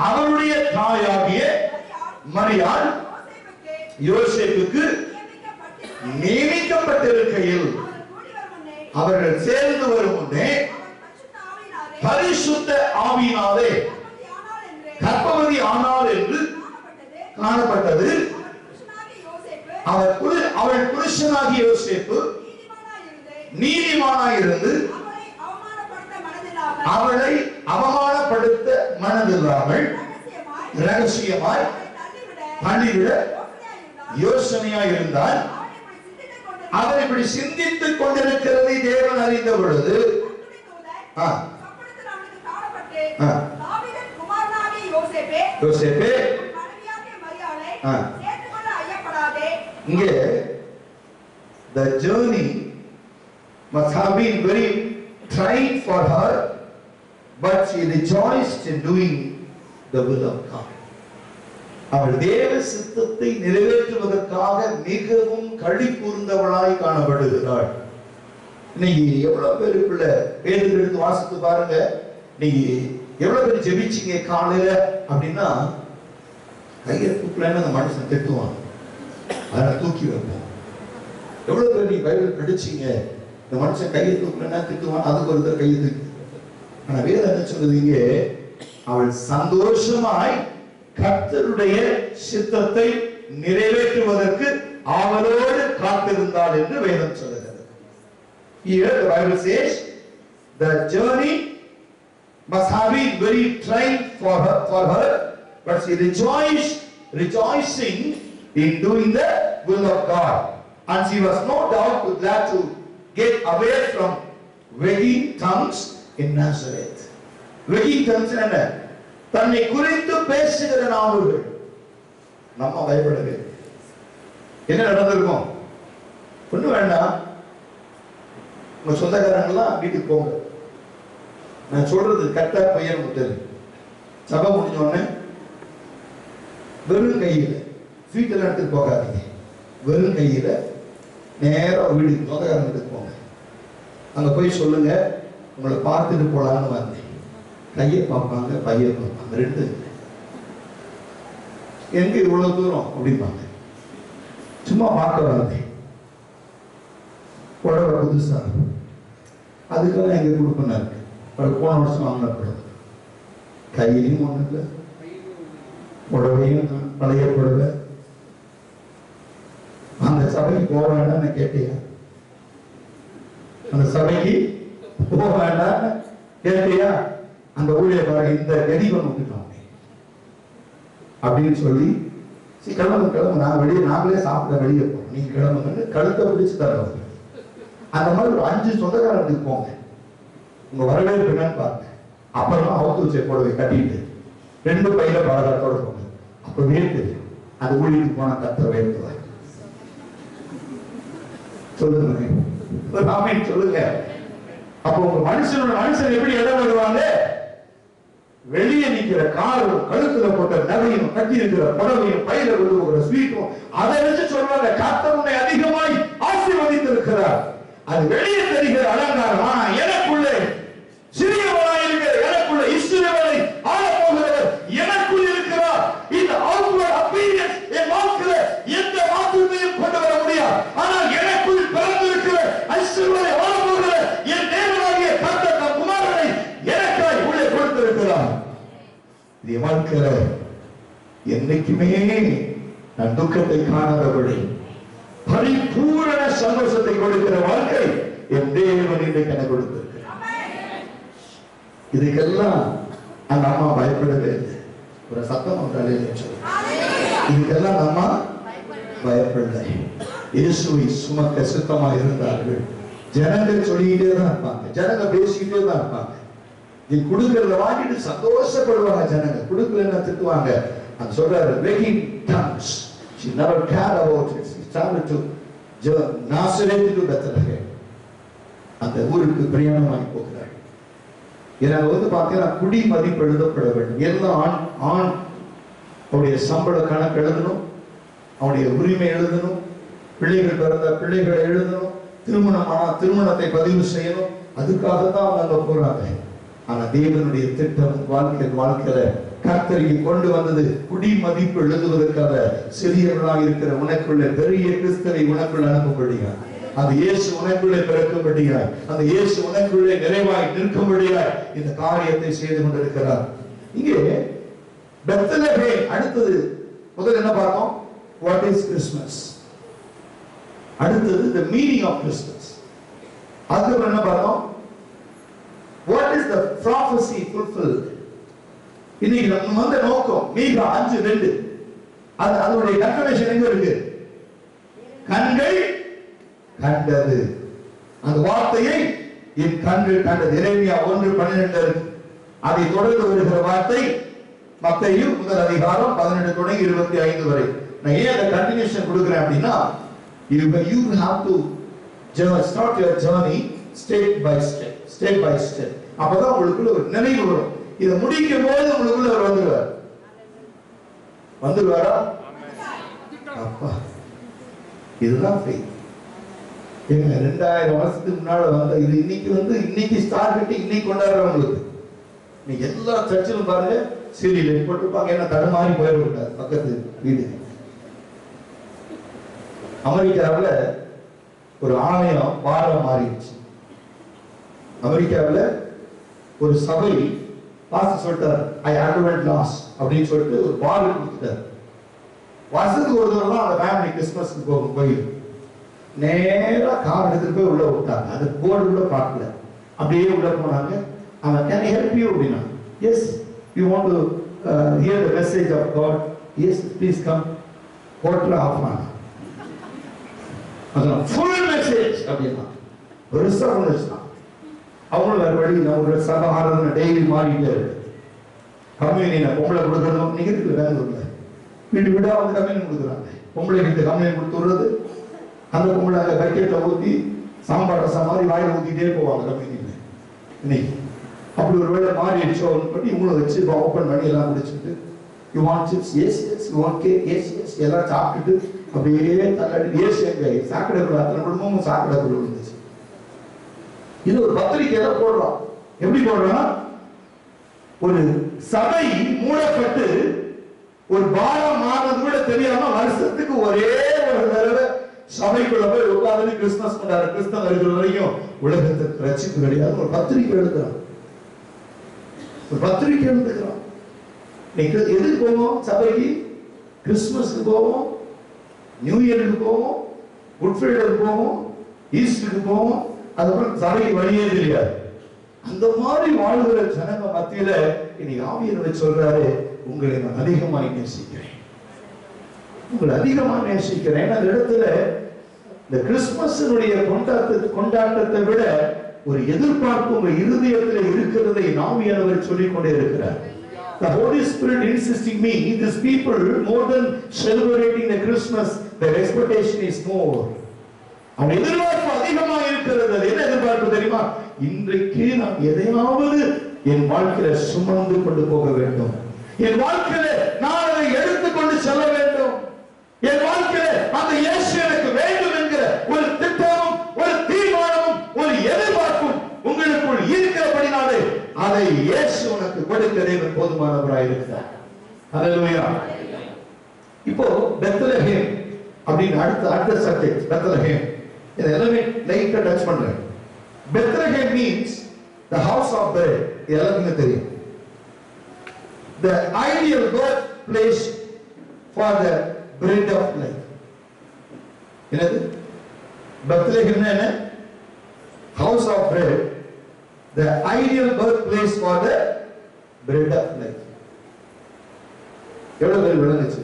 அவருடைய தாயாகிய மரியாள் யோசேப்புக்கு நியமிக்கப்பட்டிருக்கையில் அவர்கள் சேர்ந்து வரும் முன்னே பரிசுத்த ஆவியினாலே கர்ப்பவதி ஆனாள் என்று காணப்பட்டது. அவள் புருஷனாகிய யோசேப்பு நீதிமானாயிருந்து அவளை அவமானப்படுத்த மனதில்லாமல் ரகசியமாய் தள்ளிவிட யோசனையாய் இருந்தால், அவர் இப்படி சிந்தித்துக் கொண்டிருக்கிறதை தேவன் அறிந்த பொழுது தாவீதின் குமாரனாகிய யோசேப்பே யோசேப்பே உன் மனைவியாகிய மரியாளை ஆ. சேர்த்துக்கொள்ள ஐயப்படாதே. இங்கே the journey must have been very trying for her, but she rejoiced in doing the will of God. அவள் தேவ சித்தத்தை நிறைவேற்றுவதற்காக மிகவும் களிகூர்ந்தவளாய் காணப்படுகிறாள். இன்னைக்கு எவ்வளவு பேருக்குள்ள வேதத்தை எடுத்து வாசித்து பாருங்க. நீங்க எவ்வளவு பேர் ஜெபிச்சீங்க காலையில அப்படின்னா கையை தூக்கலன்னு அந்த மனுஷன் திட்டுவான், அதனால தூக்கி வைப்போம். எவ்வளவு பேர் நீங்க பைபிள் படிச்சீங்க, இந்த மனுஷன் கையை தூக்கலன்னா திட்டுவான், அதுக்கு ஒரு கையை தூக்கி. ஆனா வேதம் என்ன சொல்லுது இங்கே, அவள் சந்தோஷமாய் கர்த்தருடைய சித்தத்தை நிறைவேற்றுவதற்கு ஆவலோடு காத்திருந்தாள் என்று வேதம் சொல்லுகிறது. Here the Bible says the journey must have been very trying for her, but she rejoicing in doing the will of God, and she was no doubt glad to get away from wagging tongues in Nazareth. Wagging tongues என்ன? தன்னை குறித்து பேசுகிற நாவுகள். நம்ம பயப்படவே என்ன நடந்திருக்கும்? ஒண்ணு வேண்டாம், உங்க சொந்தக்காரங்கெல்லாம் வீட்டுக்கு போங்க. நான் சொல்றது கரெக்டா பையன் முத்தல். சபை முடிஞ்ச உடனே வெறும் கையில வீட்டில் எடுத்துட்டு போகாதீங்க. வெறும் கையில நேரா வீட்டுக்கு சொந்தக்காரங்க வீட்டுக்கு போங்க. அங்க போய் சொல்லுங்க, உங்களை பார்த்துட்டு போலான்னு வந்தேன். கையை பார்ப்பாங்க, பையை பார்ப்பாங்க, ரெண்டு. எங்க இவ்வளவு தூரம் அப்படிம்பாங்க. சும்மா பார்க்க வந்தேன், புடவை புதுசா, அதுக்கெல்லாம் எங்க கொடுப்பனா இருக்கு. போன வருஷம் வாங்கின புடவை, கையிலையும் ஒண்ணு இல்லை, புடவையும் பழைய புடவை. அந்த சபைக்கு போக வேண்டாம்னு கேட்டியா? அந்த சபைக்கு போக வேண்டாம் கேட்டியா? அந்த ஊழியக்காரர் இந்த கதிவன் விட்டுட்டோம் அப்படின்னு சொல்லி, கிளம்பு நான் வெளியே, நாங்களே சாப்பிட வெளியே போறோம், நீங்க கிளம்புங்கன்னு கழுத்தை பிடிச்சு தருவாங்க. அந்த மாதிரி ஒரு 5 சொந்தக்காரத்துக்கு போங்க, உங்க வரவேற்பு என்னன்னு பாருங்க. அப்புறமா அவுத்து வச்ச புடவை கட்டிட்டு 2 பையில பாதுகாத்தோட போங்க. அப்ப வேர்த்து அந்த ஊழியருக்கு போனா கத்த வேர்த்துவாங்க. சொல்லுங்க, சொல்லுங்க. அப்ப உங்க மனுஷன் எப்படி இடம் வருவாங்க? வெளியே நிக்கிற காரும், கழுத்துல போட்ட நகையும், கட்டி இருக்கிற புடவையும், பையில கொண்டு போகிற ஸ்வீட்டும், அதை வச்சு சொல்றாங்க கர்த்தர் உன்னை அதிகமாய் ஆசீர்வதித்திருக்கிறார். அது வெளியே தெரிகிற அலங்காரமா? எனக்குள்ளே சிறியவனாய் இருக்கிற எனக்குள்ள இஸ்ரவேலை ஆளப் போகிறவர் எனக்குள் இருக்கிறார். இந்த outward appearance என் வாழ்க்கையில எந்த மாற்றத்தையும் கொண்டு வர முடியாது. ஆனால் எனக்குள் பிறந்திருக்கிற இஸ்ரவேலை ஆளப் போகிற என் தேவனாகிய கர்த்தர் தம் குமாரனை எனக்காய் உள்ளே கொடுத்திருக்கிறார். இது என் வாழ்க்கையில என்னைக்குமே நான் துக்கத்தை காணாதபடி பரிபூரண சந்தோஷத்தை கொடுக்கிற வாழ்க்கை என் தேவன் இன்றைக்கு எனக்கு கொடுத்திருக்கிறார். இதுக்கெல்லாம் அந்த அம்மா பயப்படவே இல்லை. ஒரு சத்தம் ஒன்றாலே இதுக்கெல்லாம் அம்மா பயப்படலை. இயேசுவை சுமக்க சித்தமாக இருந்தார்கள். ஜனங்கள் சொல்லிக்கிட்டே தான் இருப்பாங்க, ஜனங்க பேசிக்கிட்டே தான் இருப்பாங்க. நீ கொடுக்கறத வாங்கிட்டு சந்தோஷப்படுவாங்க ஜனங்க, கொடுக்கலன்னா திட்டுவாங்க. அது சொல்றாரு begging tongues. She never cared about it. She traveled to Nazareth to Bethlehem. அந்த ஊருக்கு பிரயாணமாகி போகிறார். எனக்கு பார்த்தீங்கன்னா குடி மதிப்பு எழுதப்பட வேண்டும். எல்லாம் ஆண் அவருடைய சம்பள கணக்கு எழுதணும், அவருடைய உரிமை எழுதணும், பிள்ளைகள் பிறந்த பிள்ளைகளை எழுதணும், திருமணமான திருமணத்தை பதிவு செய்யணும். அதுக்காக தான் அவங்க அங்க போறாங்க. ஆனா தேவனுடைய திட்டம் வாழ்க்கையில கர்த்தரை கொண்டு வந்தது குடி மதிப்பு எழுதுவதற்காக. சிறியவர்களாக இருக்கிற உனக்குள்ள பெரிய கிறிஸ்தவை உனக்குள்ள அனுப்பும்படியா, அந்த இயேசு உனக்குள்ளே பிறக்கும்படியாய், அந்த இயேசு உனக்குள்ளே நிறைவாய் நிற்கும்படியாய் இந்த காரியத்தை செய்து கொண்டிருக்கிறார். இங்கே பெத்லகேம். அடுத்தது முதல்ல என்ன பார்த்தோம்? What is Christmas. அடுத்தது the meaning of Christmas. அதுக்கு என்ன பார்த்தோம்? what is the prophecy fulfilled. இன்னைக்கு நம்ம வந்த நோக்கம் மீகா 5:2. அதனுடைய கன்ஃபர்மேஷன் எங்க இருக்கு? கண்கள் கண்டது. அந்த வார்த்தையை என் கண்கள் கண்டது. எரேமியா 1:12 இருக்கு. அதை தொடர்ந்து வருகிற வார்த்தை மத்தேயு முதல் அதிகாரம் 18 தொடங்கி 25 வரை. நான் ஏன் அந்த கண்டினியூஷன் கொடுக்கிறேன் அப்படின்னா, you have to start your journey step by step. அப்பதான் உங்களுக்குள்ள ஒரு நினைவு வரும். இதை முடிக்கும் போது உங்களுக்குள்ள அவர் வந்துருவாரா? அப்பா, இதுதான் faith. 2000 வருஷத்துக்கு முன்னால வந்த இது இன்னைக்கு ஸ்டார் கட்டி இன்னைக்கு கொண்டாடுறவங்களுக்கு நீங்க எல்லா சர்ச்சிலும் பாருங்க சீரியல் போட்டுருப்பாங்க. ஏன்னா தடுமாறி போயிடக்கூடாது பக்கத்து வீடு. அமெரிக்காவில் ஒரு ஆலயம் பாரம் மாறிடுச்சு. அமெரிக்காவில் ஒரு சபை பாஸ்டர் சொல்லிட்டார், ஐ அட்வென்ட் லாஸ் அப்படின்னு சொல்லிட்டு ஒரு பால் கொடுத்துட்டார். வருஷத்துக்கு ஒரு தடவை அந்த ஃபேமிலி கிறிஸ்துமஸ்க்கு போகும் கோயில் நேரா கார் எடுத்துட்டு போய் உள்ள விட்டாங்க. அது போர்டு கூட பார்க்கல, அப்படியே உள்ள போனாங்க. அவன் கேன் ஐ ஹெல்ப் யூ அப்படின்னா, yes you want to hear the message of God, yes please come. போர்ட்ல ஆஃப் பண்ணாங்க. அதான் ஃபுல் மெசேஜ் அப்படின்னா பெருசா ஒன்றுச்சுதான். அவங்களும் வேற வழி நம்ம சபகாரம் டெய்லி மாறிட்டே இருக்கு. கம்யூனியனை பொம்பளை கொடுக்கறதும் நீங்க இருக்கு பெங்களூர்ல வீடு வீடா வந்து கம்யூனியன் கொடுக்குறாங்க. பொம்பளை கிட்ட கம்யூனியன் கொடுத்துடுறது, அந்த பொம்பளை பக்கெட்ல ஊற்றி சாம்பார் ரசம் மாதிரி வாயில ஊத்திட்டே போவாங்க கம்யூனியன். இன்னைக்கு அப்படி ஒரு வேளை மாறிடுச்சோ பற்றி இவங்களும் வச்சு ஓப்பன் பண்ணி எல்லாம் முடிச்சுட்டு, you want chips, yes yes, you want cake, yes yes, எல்லாம் சாப்பிட்டுட்டு அப்படியே தள்ளாடி ஏசி எங்க சாக்கடை குழு அத்தனை குடும்பமும் சாக்கடை குழு இருந்துச்சு. இது ஒரு பத்திரிகையில போடுறோம். எப்படி போடுறோம்? ஒரு சபை மூடப்பட்டு ஒரு பாரம் ஆனது கூட தெரியாம வருஷத்துக்கு ஒரே ஒரு தடவை சபைக்குள்ள போய் உட்கார்ந்து கிறிஸ்துமஸ் கொண்டாடுற கிறிஸ்தவ இருக்கிற வரைக்கும் உலகத்துக்கு ரட்சிப்பு கிடையாது. ஒரு பத்திரிகை எழுதுறோம். நீங்க எதுக்கு போவோம்? சபைக்கு கிறிஸ்துமஸ்க்கு போவோம், நியூ இயருக்கு போவோம், குட் ஃப்ரைடேக்கு போவோம், ஈஸ்டருக்கு போவோம். அதுக்கப்புறம் சபைக்கு வழியே தெரியாது. அந்த மாதிரி வாழ்கிற ஜனங்க மத்தியில இன்னைக்கு ஆவியானவர் சொல்றாரு, உங்களை நான் அதிகமாக நேசிக்கிறேன், உங்களை அதிகமாக நேசிக்கிறேன். அந்த இடத்துல இந்த கிறிஸ்துமஸினுடைய கொண்டாட்டத்தை விட ஒரு எதிர்பார்ப்பு உங்க இருதயத்தில் இருக்கிறதை ஆவியானவர் சொல்லிக் கொண்டே இருக்கிறார். The Holy Spirit insisting me, these people more than celebrating the Christmas, their expectation is more. அவங்க எதிர்பார்ப்பு அதிகமாக இருக்கிறது. என்ன எதிர்பார்ப்பு தெரியுமா? இன்றைக்கு நான் எதையாவது என் வாழ்க்கையில சுமந்து கொண்டு போக வேண்டும், என் வாழ்க்கையில நான் அதை எடுத்துக்கொண்டு செல்ல வேண்டும், என் வாழ்க்கையில அந்த இயேசு எனக்கு வேண்டும் என்கிற ஒரு திட்டமும் ஒரு தீர்மானமும் ஒரு எதிர்பார்ப்பும் உங்களுக்குள் இருக்கிறபடினாலே அதை இயேசு உனக்கு கொடுக்க தேவன் போதுமானவராய் இருக்கிறார். ஹல்லேலூயா. இப்போ பெத்லஹேம் அப்படின்னு அடுத்த சப்ஜெக்ட் பெத்லஹேம். இத எல்லாமே லைட்டா டச் பண்றேன். Bethlehem means the house of bread. எல்லாருக்குமே தெரியும். The ideal birth place for the bread of life. என்னது? பெத்லஹேம் என்ன? House of bread, the ideal birthplace for the bread of life. எவ்வளவு பேர் விளங்குச்சு?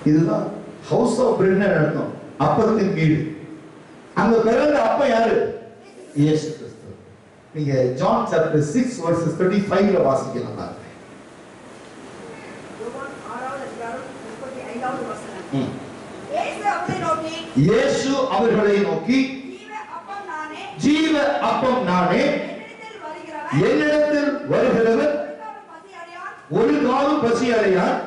இதுதான் ஹவுஸ் ஆஃப் பிரெட் அர்த்தம், அப்பத்தின் வீடு. அங்க பிறந்த அப்ப யாரு? இயேசு கிறிஸ்து. நீங்க ஜான் சாப்டர் 6 verses 35ல வாசிக்கலாம். யோவான் 6வது அதிகாரம் 35வது வசனம். இயேசு அவர்களை நோக்கி, ஜீவ அப்பம் நானே, என்னிடத்தில் வருகிறவன் ஒரு காலம் பசி அடையான்,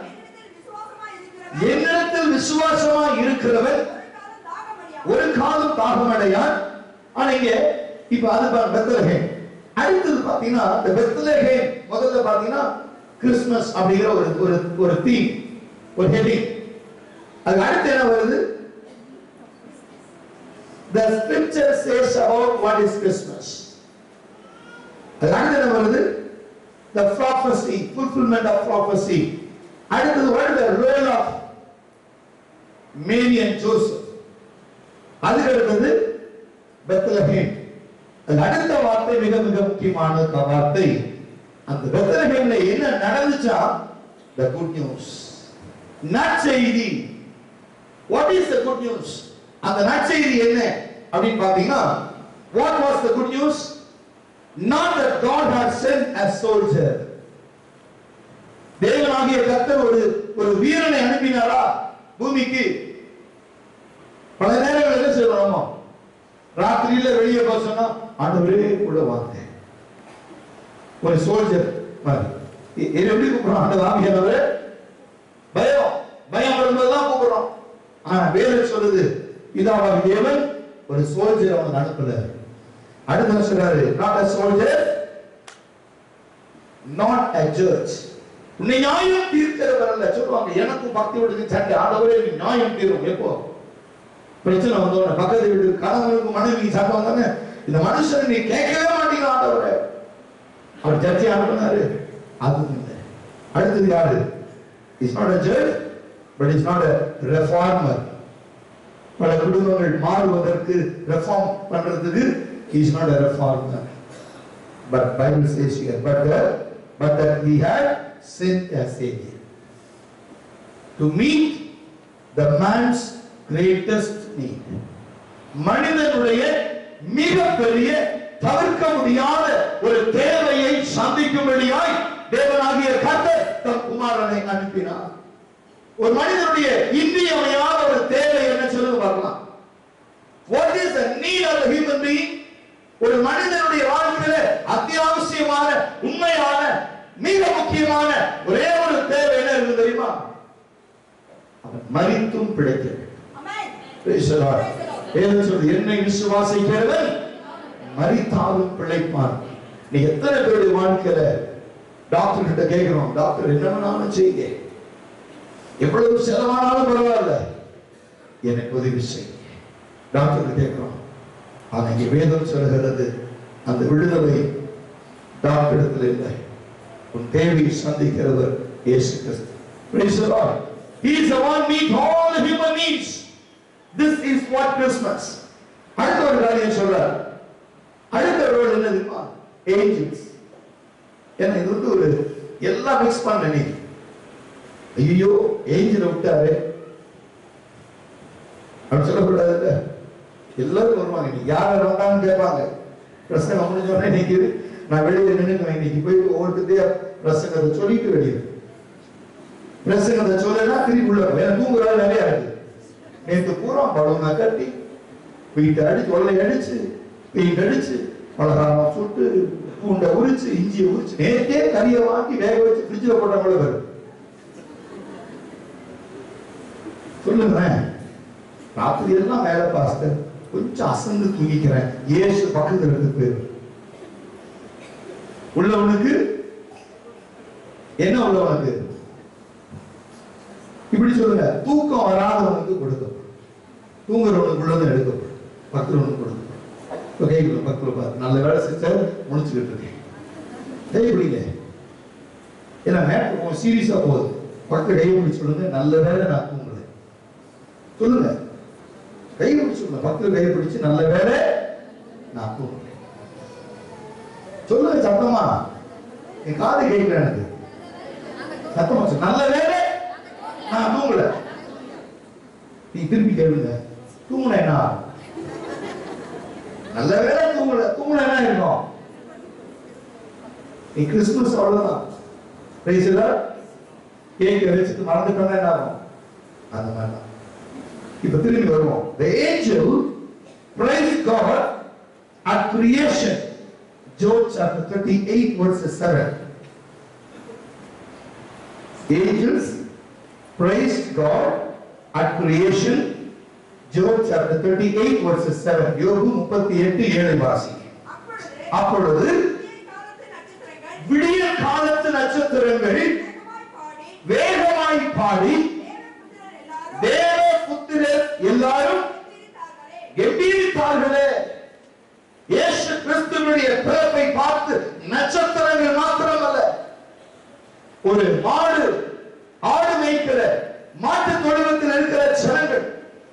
என்னிடத்தில் விசுவாசமாய் இருக்கிறவன் ஒரு காலம் தாகம் அடையான். ஆனா இங்க இப்ப அது பெத்லஹேம். அடுத்தது பாத்தீங்கன்னா இந்த பெத்லஹேம் முதல்ல பாத்தீங்கன்னா கிறிஸ்துமஸ் அப்படிங்கிற ஒரு தீம், ஒரு ஹெட்டிங். அது அடுத்து என்ன வருது? The scripture says about what is Christmas. அது அடுத்து என்ன வருது? The prophecy, fulfillment of prophecy. அடுத்தது what is the role of Mary and Joseph. அதுக்கு அடுத்தது பெத்லஹேம். அது அடுத்த வார்த்தை மிக மிக முக்கியமான வார்த்தை. அந்த பெத்லஹேம்ல என்ன நடந்துச்சா? The good news. நற்செய்தி. What is the good news? அந்த நற்செய்தி என்ன அப்படின்னு பாத்தீங்கன்னா, what was the good news? not that God had sent a soldier. தேவனாகிய கர்த்தர் ஒரு வீரனை அனுப்பினாரா பூமிக்கு? பல நேரங்கள் என்ன செய்வோம், ராத்திரியில வெளியே போக சொன்னா ஆண்டவரே கூட வாங்க. ஒரு சோல்ஜர் மாதிரி எப்படி கூப்பிடுறோம்? ஆண்டவர் ஆவியானவரே, பயம் வரும்போதுதான் கூப்பிடுறோம். ஆனா வேதம் சொல்லுது பிதாவாகிய தேவன் ஒரு சோல்ஜர் அவனுக்கு அனுப்பல. அடுத்த சொல்றாரு, not a soldier, not a judge. உன்னை நியாயம் தீர்க்கிறவர் அல்ல. சொல்லுவாங்க எனக்கும் பக்தி வீட்டுக்கு சண்டை, ஆண்டவரே நீ நியாயம் தீரும். எப்போ பிரச்சனை வந்தோட பக்கத்து வீட்டு கணவனுக்கு மனைவிக்கு சண்டை வந்தானே, இந்த மனுஷன் நீ கேட்கவே மாட்டீங்க ஆண்டவரே, அவர் ஜட்ஜி அனுப்பினாரு. அது இல்லை. அடுத்தது யாரு? Is not a judge but is not a reformer. பல குடும்பங்கள் மாறுவதற்கு ரெஃபார்ம் பண்றதுக்கு is not a reformer, but Bible says here but that he had sent a savior to meet the man's greatest need. மனிதனுடைய மிகப்பெரிய தவிர்க்க முடியாத ஒரு தேவையை சந்திக்கும்படியாய் தேவனாகிய கர்த்தர் தம் குமாரனை அனுப்பினார். ஒரு மனிதனுடைய இன்றியமையாத ஒரு தேவை என்ன சொல்லுங்க பார்க்கலாம். What is the need of a human being? ஒரு மனிதனுடைய வாழ்க்கையில அத்தியாவசியமான உண்மையான மிக முக்கியமான ஒரே ஒரு தேவை என்ன இருக்கு தெரியுமா? அவன் மரித்தும் பிழைக்க வேண்டும். ஆமென். praise the Lord. என்னை விசுவாசிக்கிறவன் மரித்தாலும் பிழைப்பான். நீ எத்தனை பேருடைய வாழ்க்கையில டாக்டர் கிட்ட கேட்கிறோம், டாக்டர் என்ன வேணாலும் செய்யுங்க, எவ்வளவு செலவானாலும் பரவாயில்ல, எனக்கு உதவி செய்யுங்க டாக்டர் கேட்கிறோம். ஆனா இங்க வேதம் சொல்கிறது அந்த விடுதலை டாக்டர் இடத்துல இல்லை, உன் தேவையை சந்திக்கிறவர் இயேசு கிறிஸ்து. praise the Lord. He is the one meet all the human needs. This is what Christmas. அடுத்த ஒரு காரியம் சொல்றார். அடுத்த ரோல் என்ன தெரியுமா? ஏஞ்சல்ஸ். ஏன்னா இது வந்து ஒரு எல்லாம் மிக்ஸ் பண்ண நீ, ஐயோ ஏஞ்சல் விட்டாரு அப்படி சொல்லக்கூடாது. எல்லாரும் வருவாங்க, நீ யார் வந்தான்னு கேட்பாங்க. பிரசங்க முடிஞ்சோடனே இன்னைக்கு நான் வெளியே நின்னுக்குவேன், இன்னைக்கு போயிட்டு ஒவ்வொருத்தையா பிரசங்கத்தை சொல்லிட்டு வெளியே பிரசங்கத்தை சொல்லனா திருப்பி உள்ள தூங்குறாரு. நிறைய இருக்கு. நேற்று பூரா பழம் கட்டி வீட்டை அடிச்சு உடலை அடிச்சு பெயிண்ட் அடிச்சு பலகாரமா சுட்டு பூண்டை உரிச்சு இஞ்சியை உரிச்சு நேற்றே கறியை வாங்கி வேக வச்சு ஃப்ரிட்ஜில் போட்டவங்கள வரும். சொல்லுங்களேன், ராத்திரி எல்லாம் வேலை பாஸ்டர், கொஞ்சம் அசந்து தூங்கிக்கிறேன், ஏசு பக்கத்துல இருந்து போயிரு. உள்ளவனுக்கு என்ன? உள்ளவனுக்கு இப்படி சொல்லுங்க, தூக்கம் வராதவனுக்கு கொடுக்கப்படும், தூங்குறவனுக்கு உள்ளதை எடுக்கப்படும், பக்கத்துவனுக்கு கொடுக்கப்படும். பக்கத்துல பாரு, நல்ல வேலை செஞ்சா முடிச்சுக்கிட்டு இருக்கேன் கைப்பிடிங்க. ஏன்னா மேட்ரு சீரியஸா போகுது. பக்கத்துல கைப்பிடி சொல்லுங்க, நல்ல வேலை நான் தூங்குறேன் சொல்லுங்க. கைப்பிடி சொல்லுங்க, பக்கத்துல கைப்பிடிச்சு நல்ல வேலை நான் தூங்குறேன் சொல்லுங்க சத்தமா. என் காது கேட்கிறேன், எனக்கு சத்தமா சொல்லு, நல்ல வேலை நான் தூங்கல. நீ திருப்பி கேளுங்க, தூங்குனா நல்ல வேலை தூங்கல, தூங்குனா என்ன இருக்கும்? நீ கிறிஸ்துமஸ் அவ்வளவுதான். Praise the Lord. கேக்க வச்சுட்டு மறந்துட்டோம்னா என்ன ஆகும்? அந்த மாதிரி தான். இப்ப திரும்பி வருவோம். The angel praised God at creation. Job chapter 38 verse 7. Angels praised God at creation. Job chapter 38 verse 7. யோபு 38:7 வாசி. அப்பொழுது விடிய காலத்து நட்சத்திரங்கள் வேகமாய் பாடி தேவபுத்திரர் எல்லாரும் கெம்பீரித்தார்களே. இயேசு கிறிஸ்துவினுடைய பிறப்பை பார்த்து நட்சத்திரங்கள் மாத்திரமல்ல, ஒரு ஆடு மேய்க்கிற மாட்டு தொழுவத்தில் இருக்கிற ஜனங்கள்,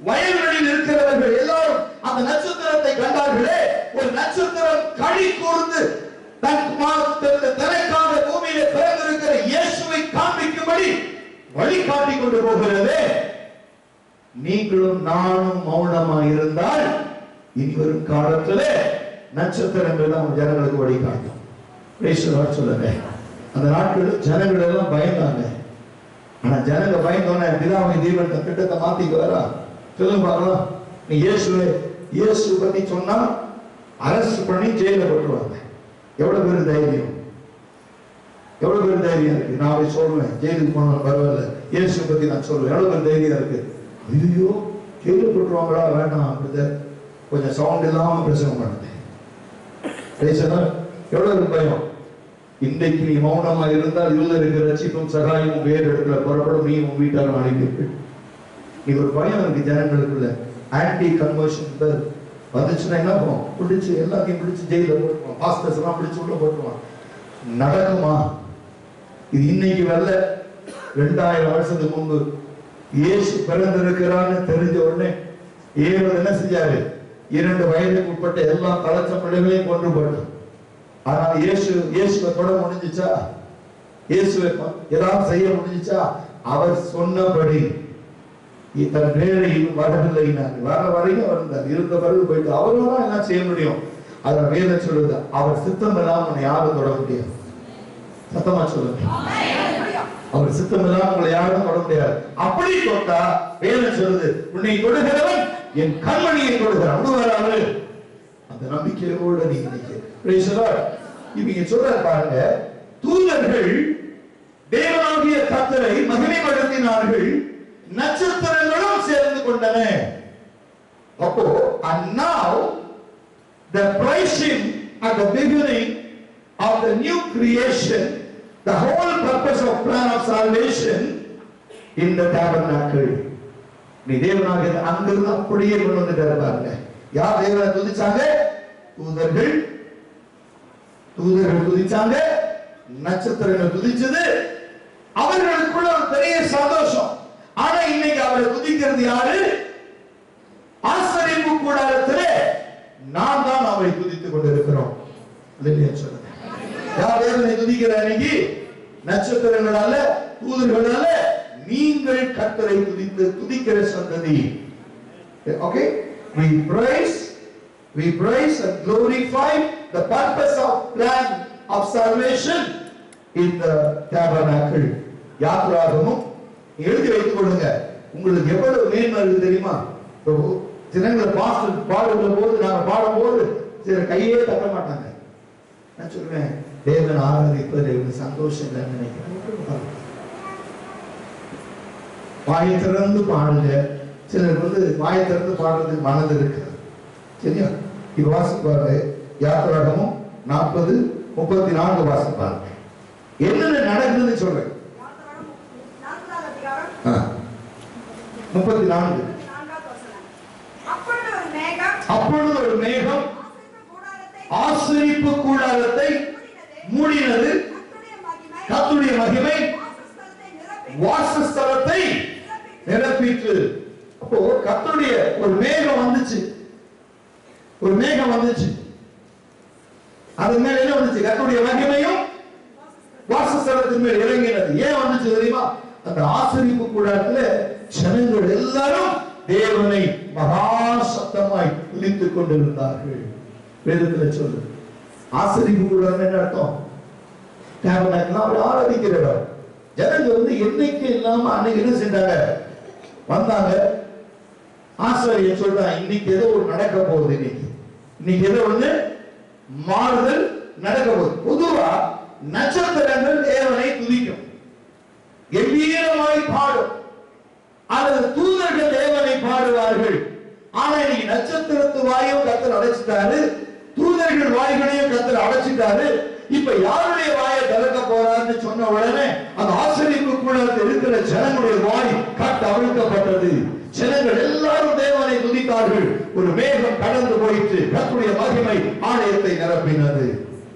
வயல்களில் இருக்கிறவர்கள் எல்லாரும் அந்த நட்சத்திரத்தை கண்டார்களே. ஒரு நட்சத்திரம் களி கூர்ந்து தனக்காக பூமியில பிறந்திருக்கிற இயேசுவை காண்பிக்கும்படி வழிகாட்டிக் கொண்டு போகிறது. நீங்களும் நானும் மௌனமாக இருந்தால் இனி வரும் காலத்திலே நட்சத்திரங்கள் தான் ஜனங்களுக்கு வழிகாட்டும். சொல்லுங்க, அந்த நாட்கள் ஜனங்கள் எல்லாம் பயந்தாங்க. ஆனா ஜனங்க பயந்தோன்னே பிதாவை தேவன் திட்டத்தை மாத்திக்கு வரா. சொல்லுங்க பார்க்கலாம். நீ இயேசு பத்தி சொன்னா அரஸ்ட் பண்ணி ஜெயில போட்டுருவாங்க. எவ்வளவு பேர் தைரியம், எவ்வளவு பேர் தைரியம் இருக்கு? நான் போய் சொல்லுவேன், ஜெயிலுக்கு போனாலும் பரவாயில்ல, இயேசு பத்தி நான் சொல்லுவேன். எவ்வளவு பேர் தைரியம் இருக்கு? ஐயோ ஜெயில போட்டுருவாங்களா, வேண்டாம், கொஞ்சம் சவுண்ட் இல்லாம பிரசங்கம் பண்ணுது. எவ்வளவு பயம். இன்றைக்கு நீ மௌனமா இருந்தால் இதுல இருக்கிற ரட்சிப்பும் சகாயமும் வேறு இடத்துல புறப்படும், நீ உன் வீட்டாரும் அழைப்பீர்கள். நீ ஒரு பயம் இருக்கு ஜனங்களுக்குள்ள. ஆன்டி கன்வர்ஷன் வந்துச்சுன்னா என்ன பண்ணுவோம்? பிடிச்சு எல்லாத்தையும் பிடிச்சு ஜெயில போட்டுருவான். பாஸ்டர்ஸ் எல்லாம் பிடிச்சு உள்ள போட்டுருவான். நடக்குமா? இது இன்னைக்கு வரல, 2000 வருஷத்துக்கு முன்பு இயேசு பிறந்திருக்கிறான்னு தெரிஞ்ச உடனே ஏரோது என்ன செஞ்சாரு? 2 வயதுக்கு உட்பட்ட எல்லா தலைச்ச பிள்ளைகளையும் கொண்டு போட்டான். ஆனால் இயேசுவை தொட முடிஞ்சிச்சா? இயேசுவை ஏதாவது செய்ய முடிஞ்சிச்சா? அவர் சொன்னபடி தன் வேலையில் வரவில்லை. வர வரைக்கும் வந்தார், இருந்த பிறகு போயிட்டு அவரோட என்ன செய்ய முடியும்? அத வேலை சொல்லுது, அவர் சித்தம் இல்லாம உன்னை யாரும் தொட முடியாது. சத்தமா சொல்லுங்க, அவர் சித்தம் இல்லாம உங்களை யாரும் தொட முடியாது. அப்படி தொட்டா வேலை சொல்லுது, உன்னை தொடுகிறவன் என் கண்மணியை தொடுகிறான். அந்த நம்பிக்கையோட நீங்க இவங்க சொல்ற பாருங்க, தூதர்கள் தேவனாகிய கர்த்தரை மகிமைப்படுத்தினார்கள், நட்சத்திரங்களும் சேர்ந்து கொண்டன. அப்போ and now the praising at the beginning of the new creation, the whole purpose of plan of salvation in the tabernacle. நீ தேவனாகிய அங்கிருந்து அப்படியே கொண்டு வந்துட்டாரு பாருங்க. யார் தேவனை துதிச்சாங்க? தூதர்கள் துதிச்சாங்க, நட்சத்திரங்கள் துதிச்சது. அவர்களுக்குள்ள ஒரு பெரிய சந்தோஷம். ஆனா இன்னைக்கு அவரை துதிக்கிறது யாரு? ஆசரிப்பு கூடாரத்திலே நாம் தான் அவரை துதித்துக் கொண்டிருக்கிறோம். சொல்லுங்க, யார் தேவனை துதிக்கிற இன்னைக்கு? நட்சத்திரங்களால, தூதர்களால நீங்கள் கர்த்தரை துதிக்கிற சந்ததி. Okay, we praise and glorify the purpose of plan of salvation in the tabernacle. யாத்ராகமம் எழுதி வைத்துக் கொள்ளுங்க. உங்களுக்கு எவ்வளவு மேன்மை இருக்கு தெரியுமா? ஜனங்களை பாடுகிற போது, நாங்க பாடும் போது சில கையே தட்ட மாட்டாங்க. நான் சொல்லுவேன், தேவன் ஆராதிப்பது சந்தோஷம் இல்லைன்னு நினைக்கிறேன். வாயை திறந்து பாடுங்க. சிலருக்கு வாயை திறந்து பாடுறதுக்கு மனது இருக்கு. சரியா? இது வாசிப்பாரு. யாத்ராகமம் 40:34 வாசிப்பாரு. என்னென்ன நடக்குதுன்னு சொல்றேன். 34. அப்பொழுது ஒரு மேகம் ஆசரிப்பு கூடாரத்தை மூடினது, கர்த்தருடைய மகிமை வாசஸ்தலத்தை நிரப்பிற்று. அப்போ கர்த்தருடைய ஒரு மேகம் வந்துச்சு, ஒரு மேகம் வந்துச்சு. அது மேல என்ன வந்துச்சு? கர்த்தருடைய மகிமையும் வாசஸ்தலத்தின் மேல் இறங்கினது. ஏன் வந்துச்சு தெரியுமா? அந்த ஆசரிப்பு கூடாரத்துல ஜனங்கள் எல்லாரும் தேவனை மகா சத்தமாய் துதித்துக் கொண்டிருந்தார்கள். வேதத்துல சொல்லு, ஆசரிப்பு கூடாரம் என்ன அர்த்தம்? அவர் ஆராதிக்கிறார். ஜனங்க என்னைக்கு இல்லாம அன்னைக்கு என்ன செஞ்சாங்க? வந்தாங்க. ஆசிரியர் சொல்றாங்க, இன்னைக்கு ஏதோ ஒரு நடக்க போகுது. இன்னைக்கு ஏதோ ஒண்ணு மாறுதல் நடக்க போகுது. பொதுவா நட்சத்திரங்கள் தேவனை துதிக்கும், கம்பீரமாய் பாடும், அல்லது தூதர்கள் தேவனை பாடுவார்கள். ஆனா இன்னைக்கு நட்சத்திரத்து வாயும் கர்த்தர் அடைச்சிட்டாரு, தூதர்கள் வாய்களையும் கர்த்தர் அடைச்சிட்டாரு. இப்ப யாருடைய வாயை திறக்க போறாருன்னு சொன்ன உடனே அந்த ஆசரிப்பு கூடத்தில் இருக்கிற ஜனங்களுடைய வாய் கட்டு அவிழ்க்கப்பட்டது. ஜனங்கள் எல்லாரும் தேவனை துதித்தார்கள். ஒரு மேகம் கடந்து போயிட்டு கர்த்தருடைய மகிமை ஆலயத்தை நிரப்பினது.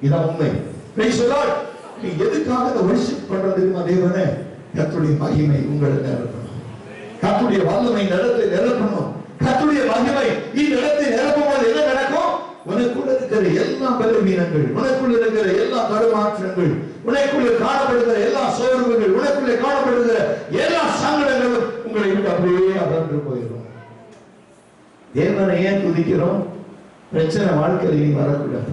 இதான் உண்மை. Praise the Lord. நீ எதுக்காக இதை வர்ஷிப் பண்றதுக்கு? தேவனே, கர்த்தருடைய மகிமை உங்களை நிரப்பணும், கர்த்தருடைய வல்லமை இடத்தை நிரப்பணும். கர்த்தருடைய மகிமை இந்த இடத்தை நிரப்பும் போது என்ன நடக்கும்? உனக்குள்ள இருக்கிற எல்லா பலவீனங்கள், உனக்குள்ள இருக்கிற எல்லா தடுமாற்றங்கள், உனக்குள்ள காணப்படுகிற எல்லா சோர்வுகள், உனக்குள்ள காணப்படுகிற எல்லா சங்கடங்களும் உங்களை விட்டு அப்படியே அகன்று போயிடும். தேவனை ஏன் துதிக்கிறோம்? பிரச்சனை வாழ்க்கையில் இனி வரக்கூடாது,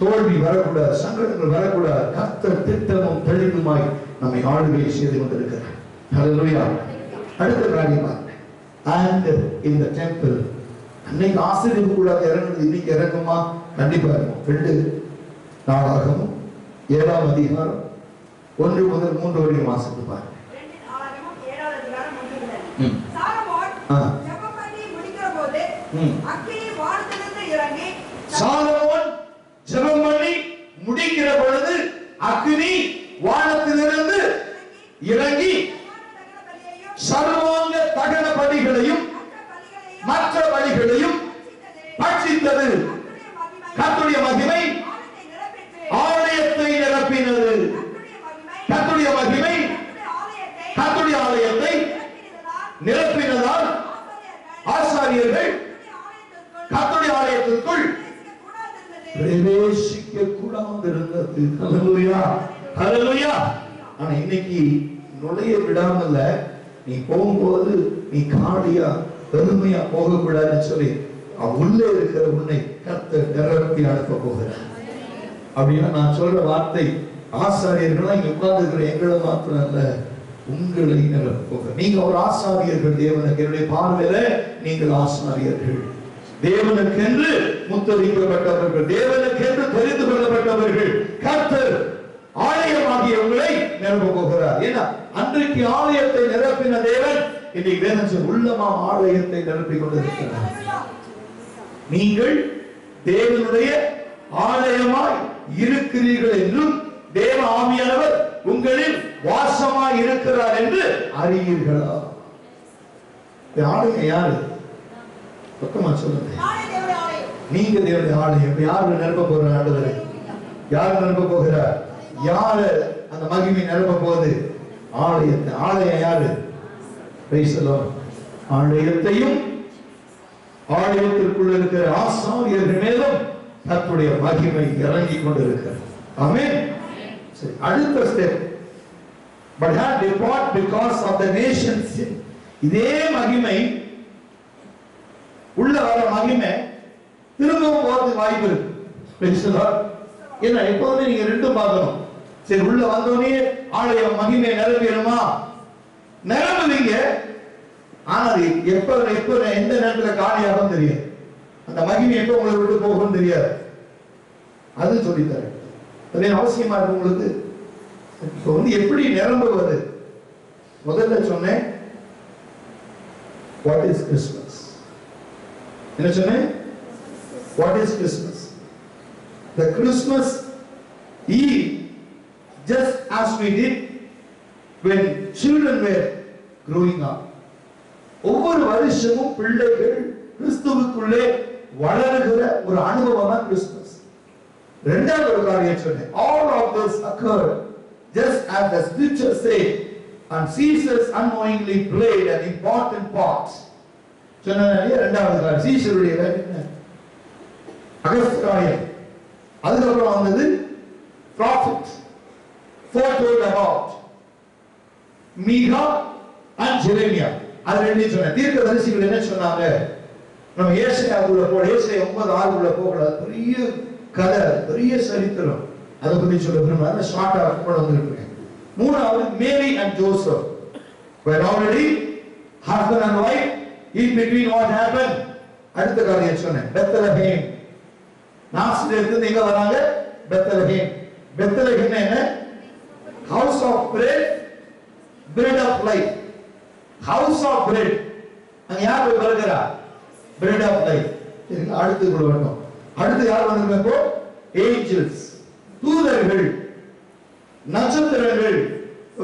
தோல்வி வரக்கூடாது, சங்கடங்கள் வரக்கூடாது. கர்த்தர் திட்டமும் தெளிவுமாய் நம்மை ஆளுகை செய்து கொண்டிருக்கிறார். ஹல்லேலூயா. அடுத்த காரியமா and in the temple அன்னைக்கு ஆசீர்வாதம் கூடாது இறங்குறது, இன்னைக்கு இறங்குமா? கண்டிப்பா இருக்கும். 2 நாளாகமும் 7ஆம் அதிகாரம் 1 முதல் 3 வரைக்கும் வாசித்து பாருங்க. சாலமோன் ஜெபம் பண்ணி முடிக்கிற பொழுது அக்கினி வானத்திலிருந்து இறங்கி சர்வாங்க தகன பலிகளையும் மற்ற பலிகளையும் பட்சித்தது. கர்த்தருடைய மகிமை ஆலயத்தை நிரப்பினது. கர்த்தருடைய மகிமை கர்த்தருடைய ஆலயத்தை நிரப்பினதால் ஆசாரியர்கள் கர்த்தருடைய ஆலயத்திற்குள் பிரவேசிக்க கூடாது இருந்தது. ஹல்லேலூயா, ஹல்லேலூயா. ஆனா இன்னைக்கு நுழைய விடாமல நீ போகும்போது நீ காடியா பெருமையா போகக்கூடாதுன்னு சொல்லி உள்ளே இருக்கிற உன்னை கர்த்தர் நிரப்பி அனுப்ப போகிறார். அப்படின்னா நான் சொல்ற வார்த்தை ஆசாரியர்களா இங்க உட்கார்ந்து இருக்கிற எங்களை மாத்திரம் அல்ல, உங்களை நிரப்ப போகிறார். நீங்க ஒரு ஆசாரியர்கள் தேவனுக்கு. என்னுடைய பார்வையில நீங்கள் ஆசாரியர்கள், தேவனுக்கென்று முத்தரிக்கப்பட்டவர்கள், தேவனுக்கென்று தெரிந்து கொள்ளப்பட்டவர்கள். கர்த்தர் ஆலயமாகிய உங்களை நிரப்ப போகிறார். ஏன்னா அன்றைக்கு ஆலயத்தை நிரப்பின தேவன் இன்னைக்கு வேதம் உள்ளமாம் ஆலயத்தை நிரப்பிக் கொண்டிருக்கிறார். நீங்கள் தேவனுடைய ஆலயமாய் இருக்கிறீர்கள் என்றும் தேவ ஆவியானவர் உங்களில் வாசமாய் இருக்கிறார் என்று அறியீர்களா? ஆலயம் யாரு? பக்கமா சொல்லுங்க. நீங்க தேவனுடைய ஆலயம். யாரு நிரப்ப போகிறார்? ஆண்டவரே யாரு நிரப்ப போகிறார்? யாரு அந்த மகிமை நிரப்ப போகுது? ஆலயத்தை. ஆலயம் யாரு? Praise the Lord. ஆலயத்தையும் ஆலயத்திற்குள் இருக்கிற ஆசாரியர்கள் மேலும் கர்த்தருடைய மகிமை இறங்கி கொண்டிருக்கிறது. ஆமென். சரி, அடுத்த step. But had depart because of the nation's sin. இதே மகிமை உள்ள வர மகிமை திரும்பவும் போறதுக்கு வாய்ப்பு இருக்கு. Praise the Lord. ஏன்னா எப்போதுமே நீங்க ரெண்டும் பார்க்கணும். சரி, உள்ள வந்தோடனே ஆலயம் மகிமை நிரம்பிடுமா? நிரம்புவீங்க. ஆனா எப்ப எந்த நேரத்துல காலியாகும் தெரியாது. அந்த மகிமை எப்ப உங்களை விட்டு போகும் தெரியாது. அது சொல்லித்தரேன். அது அவசியமா இருக்கு உங்களுக்கு. இப்போ எப்படி நிரம்புவது? முதல்ல சொன்னேன் what is Christmas. என்ன சொன்னேன்? what is Christmas? The Christmas Eve, just as we did when children were growing up. ஒவ்வொரு வருஷமும் பிள்ளைகள் கிறிஸ்துவுக்குள்ளே வளருகிற ஒரு அனுபவம் தான் கிறிஸ்துமஸ். இரண்டாவது ஒரு காரியம் சொன்னேன். All of this occurred just as the scripture said, and Caesar unknowingly played an important part. சொன்னேன் இரண்டாவது காரியம் சீசருடைய வேலை அகஸ்தியாயம். அதுக்கப்புறம் வந்தது prophet foretold about Micah and Jeremiah. அது ரெண்டையும் சொன்னேன். தீர்க்கதரிசிகள் என்ன சொன்னாங்க? நம்ம ஏசாயாவுக்குள்ள போல, ஏசாயா 9:6 போகல. பெரிய கதை, பெரிய சரித்திரம். அதை பத்தி சொல்ல விரும்புறேன். ஷார்ட்டா கொண்டு வந்துருக்கேன். மூணாவது Mary and Joseph were already husband and wife. In between what happened? அடுத்த காரியம் சொன்னேன். பெத்லஹேம். நாசரேத்திலிருந்து எங்க வராங்க? பெத்லஹேம். பெத்லஹேம் என்ன? House of bread, bread of life. House of bread. அங்க யார் போய் வருகிறா? Bread of life. சரிங்களா? அடுத்து கூட வரணும். அடுத்து யார் வந்திருக்காங்க? ஏஞ்சல்ஸ், தூதர்கள், நட்சத்திரங்கள்.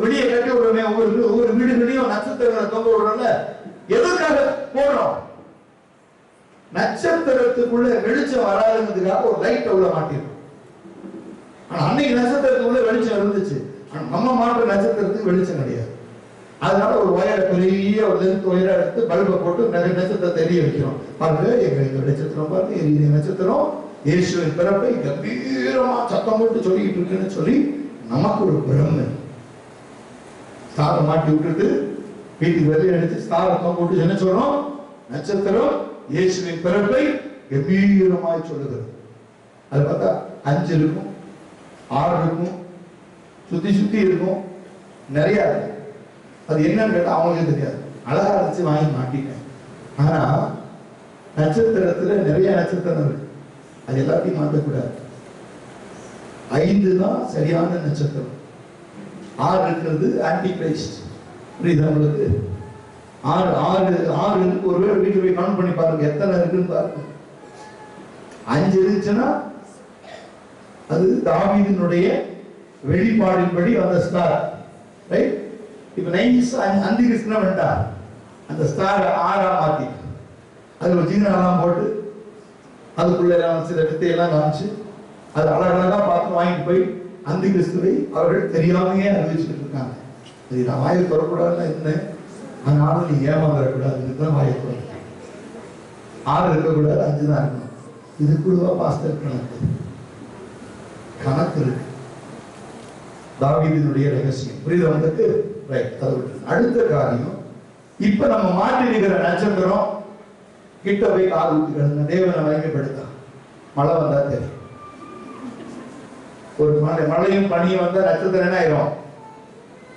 வெளியே கட்டி விடுறோமே, ஒவ்வொரு வீடுகளையும் நட்சத்திரங்களை தொங்க விடுறோம்ல. எதுக்காக போடுறோம்? நட்சத்திரத்துக்குள்ள வெளிச்சம் வராதுங்கிறதுக்காக ஒரு லைட் உள்ள மாட்டிருக்கோம். ஆனா அன்னைக்கு நட்சத்திரத்துக்குள்ள வெளிச்சம் இருந்துச்சு. ஆனா நம்ம மாற்ற நட்சத்திரத்துக்கு வெளிச்சம் கிடையாது. அதனால ஒரு ஒயரை பெரிய ஒரு லென்த் ஒயரை எடுத்து பல்பை போட்டு நிறைய நட்சத்திரத்தை எரிய வைக்கிறோம். பாருங்க, எங்க நட்சத்திரம் பாருங்க, எரிய நட்சத்திரம் இயேசுவின் பிறப்பை கம்பீரமா சத்தம் போட்டு சொல்லிக்கிட்டு இருக்குன்னு சொல்லி நமக்கு ஒரு பிரமை. ஸ்டாரை மாட்டி விட்டுட்டு வீட்டுக்கு வெளியே அடிச்சு ஸ்டாரை போட்டு என்ன சொல்றோம்? நட்சத்திரம் இயேசுவின் பிறப்பை கம்பீரமாய் சொல்லுகிறது. அது பார்த்தா 5 இருக்கும், 6 இருக்கும், சுத்தி சுத்தி இருக்கும், நிறைய இருக்கு. அது என்னன்னு கேட்டா அவங்களுக்கு தெரியாது. அழகா இருந்துச்சு, வாங்கி மாட்டிட்டேன். ஆனா நட்சத்திரத்துல நிறைய நட்சத்திரம் இருக்கு, அது எல்லாத்தையும் மாற்றக்கூடாது. 5 தான் சரியான நட்சத்திரம், 6 இருக்கிறது ஆன்டி கிரைஸ்ட். புரியுதா உங்களுக்கு? 6 இருக்கு. ஒருவேளை வீட்டுல போய் கவுண்ட் பண்ணி பாருங்க எத்தனை இருக்குன்னு பாருங்க. 5 இருந்துச்சுன்னா அது தாவீதினுடைய வெளிப்பாடின்படி வந்த ஸ்டார், ரைட்? இப்ப நைஸ் அந்தி கிருஷ்ணன் வேண்டா அந்த ஸ்டார் 6ஆ மாத்தி அதுல ஒரு ஜீனாலாம் போட்டு அதுக்குள்ள எல்லாம் சில வித்தையெல்லாம் காமிச்சு அது அழகழகா பார்த்து வாங்கிட்டு போய் அந்தி கிறிஸ்துவை அவர்கள் தெரியாமையே அறிவிச்சுட்டு இருக்காங்க. இது நான் வாயை தொடக்கூடாதுன்னு இருந்தேன், ஆனாலும் நீ ஏமாந்துடக்கூடாதுன்னு தான் வாயை தொடங்க. 6 இருக்கக்கூடாது, 5 தான் இருக்கணும். இதுக்குள்ளவா பாஸ்டர் கணக்கு இருக்கு. தாவீதினுடைய ரகசியம் புரியுது வந்துட்டு, ரைட்? அதை விட்டு அடுத்த காரியம், இப்ப நம்ம மாற்றிருக்கிற நட்சத்திரம் கிட்ட போய் கால் ஊத்துக்கிறது தேவனை மகிமைப்படுத்த. மழை வந்தா தெரியும், ஒரு மழையும் பனியும் வந்தா நட்சத்திரம் என்ன ஆயிரும்?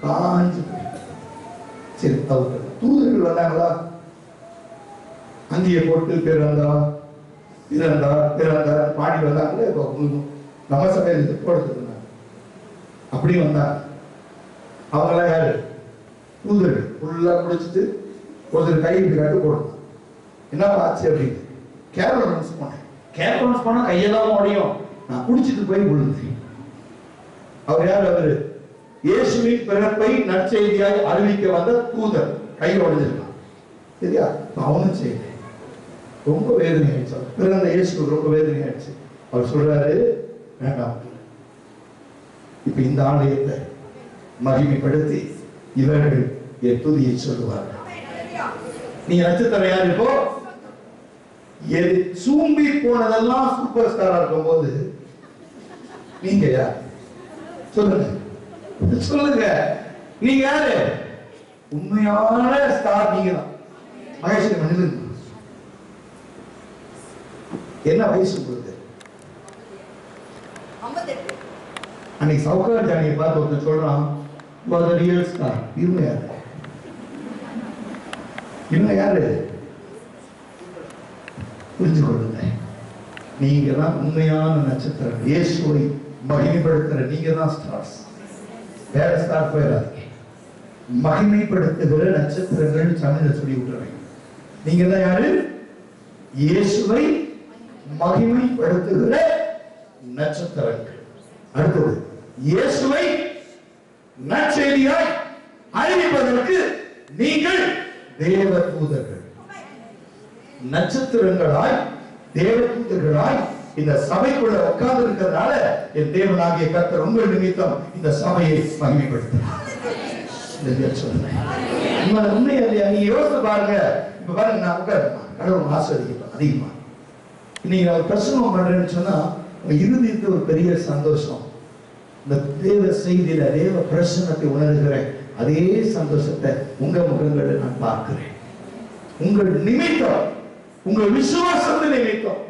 காஞ்சு. சரி, தூதர்கள் வந்தாங்களா? அந்தியை போட்டு பிறந்தா பிறந்தா பிறந்தா பாடி வந்தாங்களே, நம்ம சபையில் போடுறது அப்படி வந்தாங்க. அவங்களாம் யாரு? தூதர்கள். ஃபுல்லா குடிச்சிட்டு ஒருத்தர் கை கட்டு போடணும். என்ன ஆச்சு அப்படின்னு கேரள போனேன். கேரள போனா கையெல்லாம் உடையும். நான் குடிச்சிட்டு போய் விழுந்தேன். அவர் யார்? அவரு இயேசுவின் பிறப்பை நற்செய்தியாய் அறிவிக்க வந்த தூதர். கை உடைஞ்சிருக்கான், சரியா? அவனும் செய்தேன். ரொம்ப வேதனை ஆயிடுச்சு. பிறந்த இயேசு ரொம்ப வேதனை ஆயிடுச்சு. அவர் சொல்றாரு, வேண்டாம், இப்ப இந்த ஆலயத்தை மகிமைப்படுத்தி இவர்கள் என் துதியை சொல்லுவார்கள். நீங்க நட்சத்திரம் யார்? இப்போ சூம்பி போனதெல்லாம் சூப்பர் ஸ்டாரா இருக்கும் போது நீங்க யார்? சொல்லுங்க, சொல்லுங்க, நீங்க யாரு? உண்மையான ஸ்டார் நீங்க தான். மகேஷ் மனிதன் என்ன வயசு உங்களுக்கு? அன்னைக்கு சவுக்கார் ஜானியை பார்த்து ஒருத்தர் சொல்றான், இவங்க யாரு? இவங்க யாரு? புரிஞ்சு கொள்ளுங்க, நீங்க தான் உண்மையான நட்சத்திரம். இயேசுவை மகிமைப்படுத்துற நீங்க தான் ஸ்டார்ஸ். வேற ஸ்டார் போயிடாதீங்க. மகிமைப்படுத்துகிற நட்சத்திரங்கள் தமிழ்ல சொல்லி விட்டுறேன். நீங்க தான் யாரு? இயேசுவை மகிமைப்படுத்துகிற நட்சத்திரங்கள். அடுத்தது, இயேசுவை நற்செய்தியாய் அறிவிப்பதற்கு நீங்கள் தேவ தூதர்கள். நட்சத்திரங்களாய் தேவ தூதர்களாய் இந்த சபைக்குள்ள உட்கார்ந்து இருக்கிறதுனால என் தேவனாகிய கர்த்தர் உங்கள் நிமித்தம் இந்த சபையை மகிமைப்படுத்தினார். உண்மையா இல்லையா? நீங்க யோசித்து பாருங்க. இப்ப பாருங்க, நான் உட்காருமா கடவுள் ஆசிரியப்பேன் அதிகமா. நீங்க ஒரு பிரசங்கம் பண்றேன்னு சொன்னா இறுதிக்கு ஒரு பெரிய சந்தோஷம். இந்த தேவ செய்தியில தேவ பிரசன்னத்தை உணர்கிறேன். அதே சந்தோஷத்தை உங்க முகங்களை நான் பார்க்கிறேன். உங்கள் நிமித்தம், உங்கள் விசுவாசத்தின் நிமித்தம்,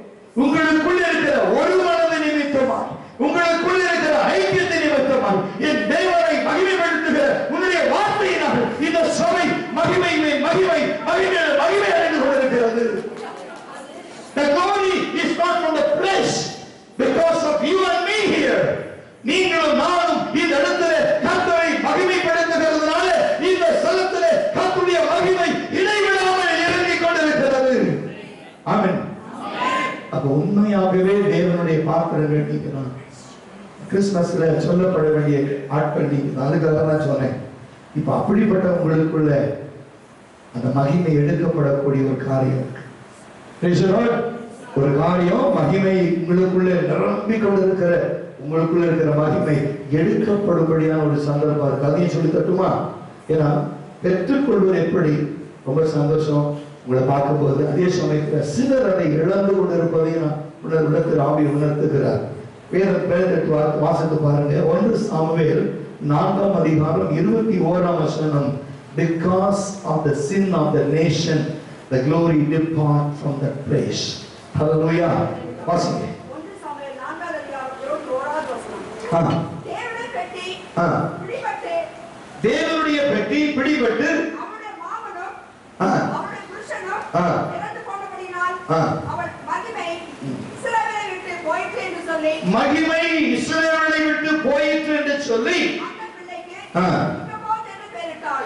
உங்களுக்குள்ள இருக்கிற ஒரு மனது நிமித்தமா, உங்களுக்குள்ள இருக்கிற ஐக்கியத்தை நிமித்தமா என் தேவனை மகிமைப்படுத்துகிற உன்னுடைய வார்த்தையினால் இந்த சபை மகிமை மகிமை மகிமை மகிமை அடைந்து கொண்டிருக்கிறது. The glory is not from the flesh because of you and me here. நீங்களும் நானும் இந்த இடத்துல கர்த்தரை மகிமைப்படுத்துகிறதுனால இந்த ஸ்தலத்திலே கர்த்தருடைய மகிமை இடைவிடாமல் இறங்கிக் கொண்டிருக்கிறது. ஆமென். அப்ப உண்மையாகவே தேவனுடைய பாத்திரங்கள் நீங்க தான். கிறிஸ்துமஸ்ல சொல்லப்பட வேண்டிய ஆட்கள் நீங்க. அதுக்காக நான் சொன்னேன். இப்ப அப்படிப்பட்ட உங்களுக்குள்ள அந்த மகிமை எடுக்கப்படக்கூடிய ஒரு காரியம் இருக்கு. ஒரு காரியம் மகிமை உங்களுக்குள்ள நிரம்பிக் கொண்டிருக்கிற, உங்களுக்குள்ள இருக்கிற மகிமை எடுக்கப்படும்படியான ஒரு சந்தர்ப்பம் இருக்கு. அதையும் சொல்லி தட்டுமா? ஏன்னா பெற்றுக்கொள்வது எப்படி ரொம்ப சந்தோஷம் உங்களை பார்க்கும் போது. அதே சமயத்தில் சிலர் அதை இழந்து கொண்டிருப்பதையும் உணர்வுடத்தில் ஆவி உணர்த்துகிறார். வேதத்தை வாசித்து பாருங்க. 1 சாமுவேல் 4ஆம் அதிகாரம் 21ஆம் வசனம். Because of the sin of the nation, the glory depart from that place. ஹல்லேலூயா. வாசிங்க. 1 சாமுவேல் 4 அதிகாரம் 21 வசனம். தேவனுடைய பெட்டி பிடிபட்டு தேவனுடைய பெட்டி பிடிபட்டு அவனுடைய மாமனும் அவனுடைய புருஷனும் இறந்து போனபடியினால் அவள் மகிமை இஸ்ரவேலை விட்டு போயிற்று என்று சொல்லி மகிமை இஸ்ரவேலை விட்டு போயிற்று என்று சொல்லி அந்த பிள்ளைக்கு இக்கபோத் என்று பெயரிட்டாள்.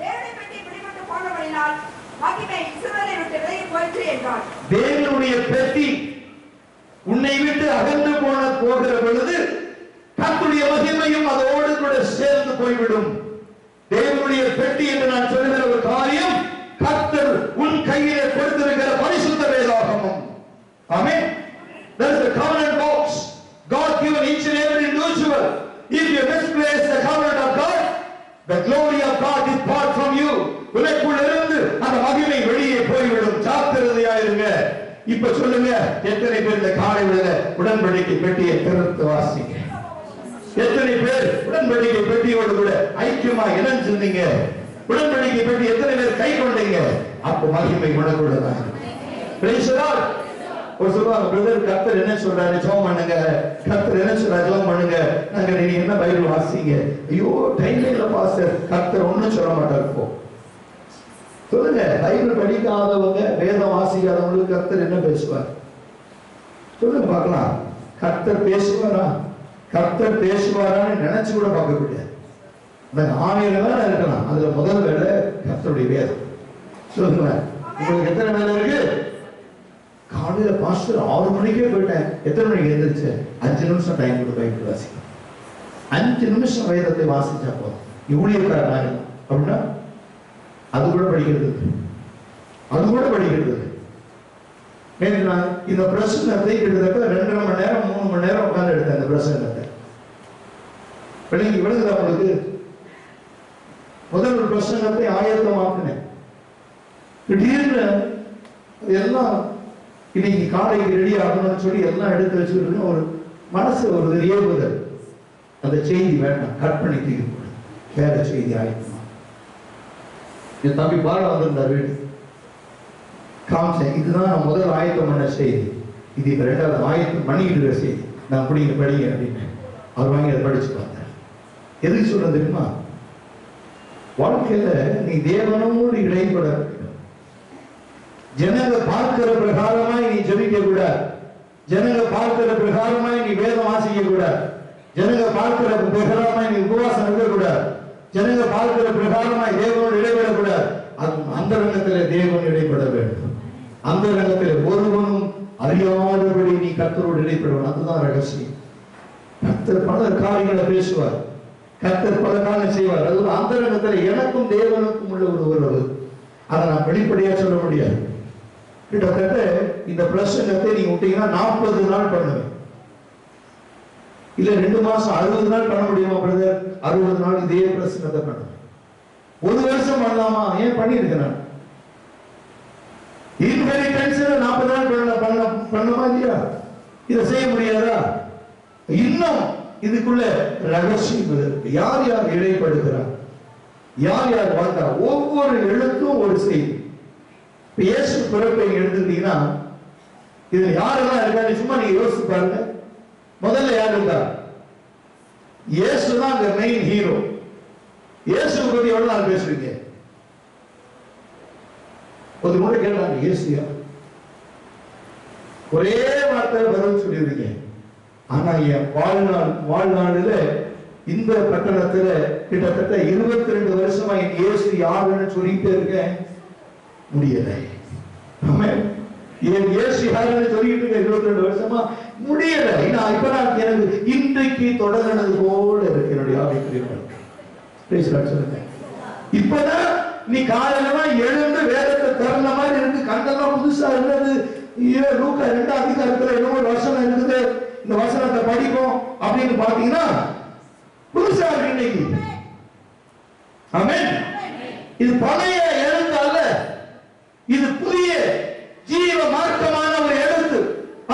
தேவனுடைய பெட்டி பிடிபட்டு போனபடியினால் மகிமை இஸ்ரவேலை விட்டு விலகி போயிற்று என்றாள். தேவனுடைய பெட்டி உன்னை விட்டு அகன்று போகிற பொழுது கர்த்தருடைய மகிமையும் அதோடு கூட சேர்ந்து போய்விடும். தேவனுடைய பெட்டி என்று நான் சொல்லுகிற ஒரு காரியம் கர்த்தர் உன் கையிலே கொடுத்திருக்கிற பரிசுத்த வேதாகமம். ஆமென். That is the covenant box God given each and every individual. If you misplace the covenant of God, the glory of God depart from you. உனக்குள்ள இருந்து அந்த மகிமை வெளியே போய்விடும். ஜாக்கிரதையாயிருங்க. இப்ப சொல்லுங்க, எத்தனை பேர் இந்த காலை வேளையில உடன்படிக்கை பெட்டியை திறந்து வாசிங்க? எத்தனை பேர் உடன்படிக்கை பெட்டியோடு கூட ஐக்கியமா இணைஞ்சிருந்தீங்க? உடன்படிக்கை பெட்டி எத்தனை பேர் கை கொண்டீங்க? அப்போ மகிமை உனக்குள்ளதான். Praise the Lord. ஒரு சொல்லுவாங்க, பிரதர் கர்த்தர் என்ன சொல்றாரு ஜெபம் பண்ணுங்க, கர்த்தர் என்ன சொல்றாரு ஜெபம் பண்ணுங்க. நாங்க நீங்க என்ன பைபிள் வாசிங்க? ஐயோ டைம் இல்ல பாஸ்டர். கர்த்தர் ஒண்ணும் சொல்ல மாட்டார். போ சொல்லுங்க, பைபிள் படிக்காதவங்க வேதம் வாசிக்காதவங்களுக்கு கர்த்தர் என்ன பேசுவார்? சொல்லுங்க பார்க்கலாம். கர்த்தர் பேசுவாரா? கர்த்தர் பேசுவாரான்னு நினைச்சு கூட பார்க்க முடியாது. அந்த 1000 வேலை இருக்கலாம், அதுல முதல் வேலை கர்த்தருடைய வேதம். சொல்லுங்க, உங்களுக்கு எத்தனை வேலை இருக்கு? காலையில பாஸ்டர் 6 மணிக்கே போயிட்டேன். எத்தனை மணிக்கு எழுந்திருச்சு? 5 நிமிஷம் டைம் கொடுத்து பைபிள் வாசிக்கணும். 5 நிமிஷம் வேதத்தை வாசிச்சா போதும். ஊழியக்காரன் அப்படின்னா அது கூட படிக்கிறது, அது கூட படிக்கிறது. நேற்று நான் இந்த பிரசங்கத்தை கிட்டத்தட்ட 2.5 மணி நேரம் 3 மணி நேரம் உட்கார்ந்து எடுத்தேன். இந்த பிரசங்கத்தை விளங்குதா உங்களுக்கு? முதல் பிரசங்கத்தை ஆயத்தமாக்கினேன். திடீர்னு எல்லாம் இன்னைக்கு காலைக்கு ரெடி ஆகணும்னு சொல்லி எல்லாம் எடுத்து வச்சுக்கிட்டு ஒரு மனசு ஒரு ஏவுதல். அந்த செய்தி வேண்டாம், கட் பண்ணி தூக்கி போடு, வேற செய்தி ஆயத்தமா. என் தம்பி பாட வந்திருந்தார் வீடு காமிச்சேன். இதுதான் நான் முதல் ஆயத்தம் பண்ண செய்தி, இது இப்ப 2வது ஆயத்தம் பண்ணிக்கிட்டு செய்தி. நான் படிங்க படிங்க அப்படின்னு அவர் வாங்கி அதை படிச்சு பார்த்தேன். எதுக்கு சொல்றது தெரியுமா? வாழ்க்கையில நீ தேவனோடு இடைப்பட வேண்டும். ஜனங்க பார்க்கிற பிரகாரமாய் நீ ஜெபிக்க கூடாது. ஜனங்க பார்க்கிற பிரகாரமாய் நீ வேதம் வாசிக்க கூடாது. ஜனங்க பார்க்கிற பிரகாரமாய் நீ உபவாசம் இருக்க கூடாது. ஜனங்க பார்க்கிற பிரகாரமாய் தேவனோடு இடைபெறக்கூடாது. அது அந்தரங்கத்திலே தேவன் இடைபட வேண்டும். அந்தரங்கத்திலே ஒருவனும் அறியாதபடி நீ கர்த்தரோடு இடைபெறணும். அதுதான் ரகசியம். கர்த்தர் பல காரியங்களை பேசுவார், கர்த்தர் பல காரியம் செய்வார். அது ஒரு அந்தரங்கத்திலே எனக்கும் தேவனுக்கும் உள்ள ஒரு உறவு. அதை நான் வெளிப்படையா சொல்ல முடியாது. கிட்டத்தட்ட இந்த பிரசங்கத்தை நீங்க விட்டீங்கன்னா 40 நாள் பண்ணுவேன். இல்ல 2 மாசம் 60 நாள் பண்ண முடியுமா பிரதர்? 60 நாள் இதே பிரசங்கத்தை பண்ணுவேன். 1 வருஷம் பண்ணலாமா? ஏன் பண்ணிருக்கேன் நான். இன்ஹெரிட்டன்ஸ்ல 40 நாள் பண்ணணுமா இல்லையா? இதை செய்ய முடியாதா? இன்னும் இதுக்குள்ள ரகசியம் இருக்கு. யார் யார் இடைப்படுகிறார், யார் யார் வாழ்ந்தா, ஒவ்வொரு எழுத்தும் ஒரு செய்தி. இயேசு பிறப்பை எடுத்துட்டீங்கன்னா இது யாரெல்லாம் இருக்காரு சும்மா நீங்க யோசிச்சு பாருங்க. முதல்ல யார் இருக்கா? இயேசு தான் the மெயின் ஹீரோ. இயேசு பத்தி எவ்வளவு நாள் பேசுவீங்க? ஒரு முறை கேட்டாங்க, இயேசுயா ஒரே வார்த்தை பதில் சொல்லிடுறீங்க. ஆனா என் வாழ்நாளில இந்த பட்டணத்துல கிட்டத்தட்ட 22 வருஷமா என் இயேசு யாருன்னு சொல்லிட்டே இருக்கேன், முடியல. என் இயேசு யாருன்னு சொல்லிட்டு இருக்க 22 வருஷமா முடியல. இப்பதான் எனக்கு இன்றைக்கு தொடங்கினது போல இருக்கு என்னுடைய ஆவிக்குரிய சொல்லுங்க. இப்பதான் நீ காலையிலமா எழுந்து வேதத்தை திறந்த மாதிரி இருக்கு, கண்டெல்லாம் புதுசா இருந்தது. லூக்கா 2ஆம் அதிகாரத்துல என்னமோ வசனம் இருக்குது, இந்த வசனத்தை படிப்போம் அப்படின்னு பாத்தீங்கன்னா புதுசா இருக்கு இன்னைக்கு. ஆமென். இது பழைய எழுத்து அல்ல, இது புதிய ஜீவ மார்க்கமான ஒரு எழுத்து.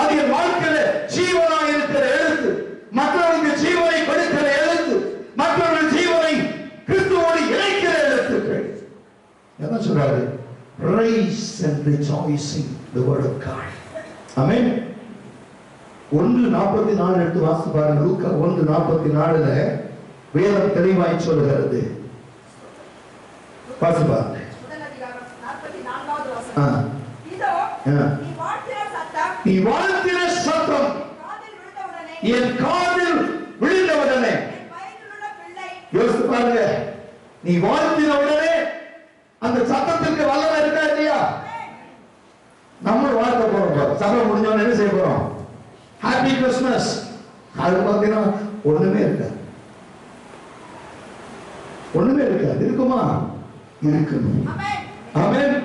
அது என் வாழ்க்கையில ஜீவனா இருக்கிற எழுத்து, மற்றவர்களுக்கு ஜீவனை கொடுக்கிற எழுத்து, மற்றவர்கள் ஜீவனை கிறிஸ்துவோடு இணைக்கிற எழுத்துக்கள். என்ன சொல்றாரு? Praise and rejoicing the word of God. ஆமென். 1:44 எடுத்து வாசித்து பாருங்க. லூக்கா 1:44 வேதம் தெளிவாய் சொல்கிறது. வாசித்து பாருங்க. முதல் அதிகாரம் 44வது வசனம். இதோ நீ வாழ்த்தின சத்தம் என் காதில் விழுந்தவுடனே யோசித்து பாருங்க. நீ வாழ்த்தின உடனே அந்த சத்தத்திற்கு வல்லமை இருக்கா இல்லையா? நம்ம வாழ்த்த போறோம். சபை முடிஞ்சவன என்ன செய்ய போறோம்? Happy Christmas. அது பார்த்தீங்கன்னா ஒண்ணுமே இருக்காது. ஒண்ணுமே இருக்காது. இருக்குமா? இருக்கணும். ஆமென்.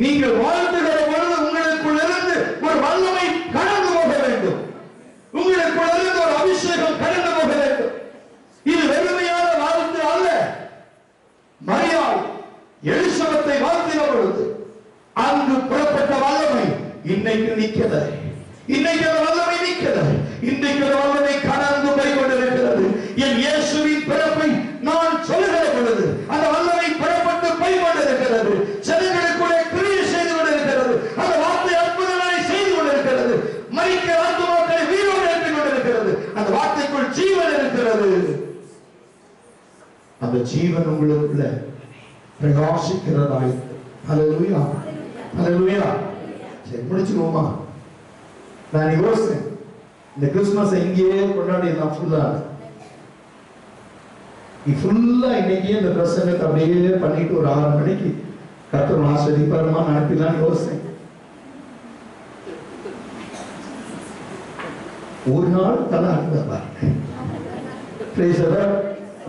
நீங்கள் வாழ்த்துகிற பொழுது உங்களுக்குள் இருந்து ஒரு வல்லமை கடந்து போக வேண்டும். உங்களுக்குள் இருந்து ஒரு அபிஷேகம் கடந்து போக வேண்டும். இது வெறுமையான வாழ்த்து அல்ல. மரியாள் எலிசபெத்தை வாழ்த்தின பொழுது அங்கு புறப்பட்ட வல்லமை இன்னைக்கு நிற்கிறது. இன்னைக்கு அந்த வல்லமை நிற்கிறது. இன்றைக்கு அந்த வல்லமை கடந்து போய் கொண்டிருக்கிறது. என் இயேசுவின் பிறப்பை நான் சொல்லுகிற பொழுது அந்த வல்லமை புறப்பட்டு போய் கொண்டிருக்கிறது. ஜனங்களுக்குள்ளே கிரியை செய்து கொண்டிருக்கிறது. அந்த வார்த்தை அற்புதங்களை செய்து கொண்டிருக்கிறது. மரிக்கிற ஆத்துமாக்களை உயிரோடு ஏற்றிக் கொண்டிருக்கிறது. அந்த வார்த்தைக்குள் ஜீவன் இருக்கிறது. அந்த ஜீவன் உங்களுக்குள்ள பிரகாசிக்கிறதாய். ஹல்லேலூயா, ஹல்லேலூயா. சரி, முடிச்சுருவோமா? நான் யோசிச்சேன், இந்த கிறிஸ்துமஸ் இங்கேயே கொண்டாடிடலாம் ஃபுல்லா. ஃபுல்லா இன்னைக்கு இந்த பிரசங்கத்தை அப்படியே பண்ணிட்டு ஒரு 6 மணிக்கு கர்த்தர் ஆசீர்வதிப்பாருமா நடத்திடலாம்னு யோசிச்சேன். ஒரு நாள் தலாக்குதா பாருங்க.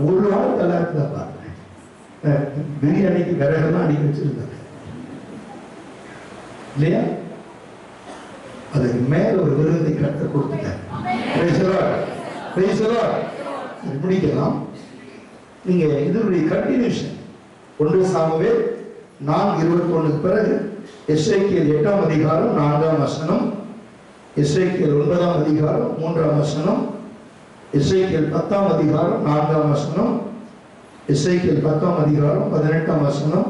ஒரு நாள் தலாக்குதா பாருங்க. பிரியாணிக்கு விறகெல்லாம் அடிக்க வச்சிருந்தாங்க இல்லையா? அதுக்கு மேல ஒரு விருந்தை கர்த்தர் கொடுத்துட்டார். முடிக்கலாம். நீங்க இதனுடைய கண்டினியூஷன் 1 சாமுவேல் 4:21 பிறகு எசேக்கியேல் 8ஆம் அதிகாரம் 4ஆம் வசனம், எசேக்கியேல் 9ஆம் அதிகாரம் 3ஆம் வசனம், எசேக்கியேல் 10ஆம் அதிகாரம் 4ஆம் வசனம், எசேக்கியேல் 10ஆம் அதிகாரம் 18ஆம் வசனம்,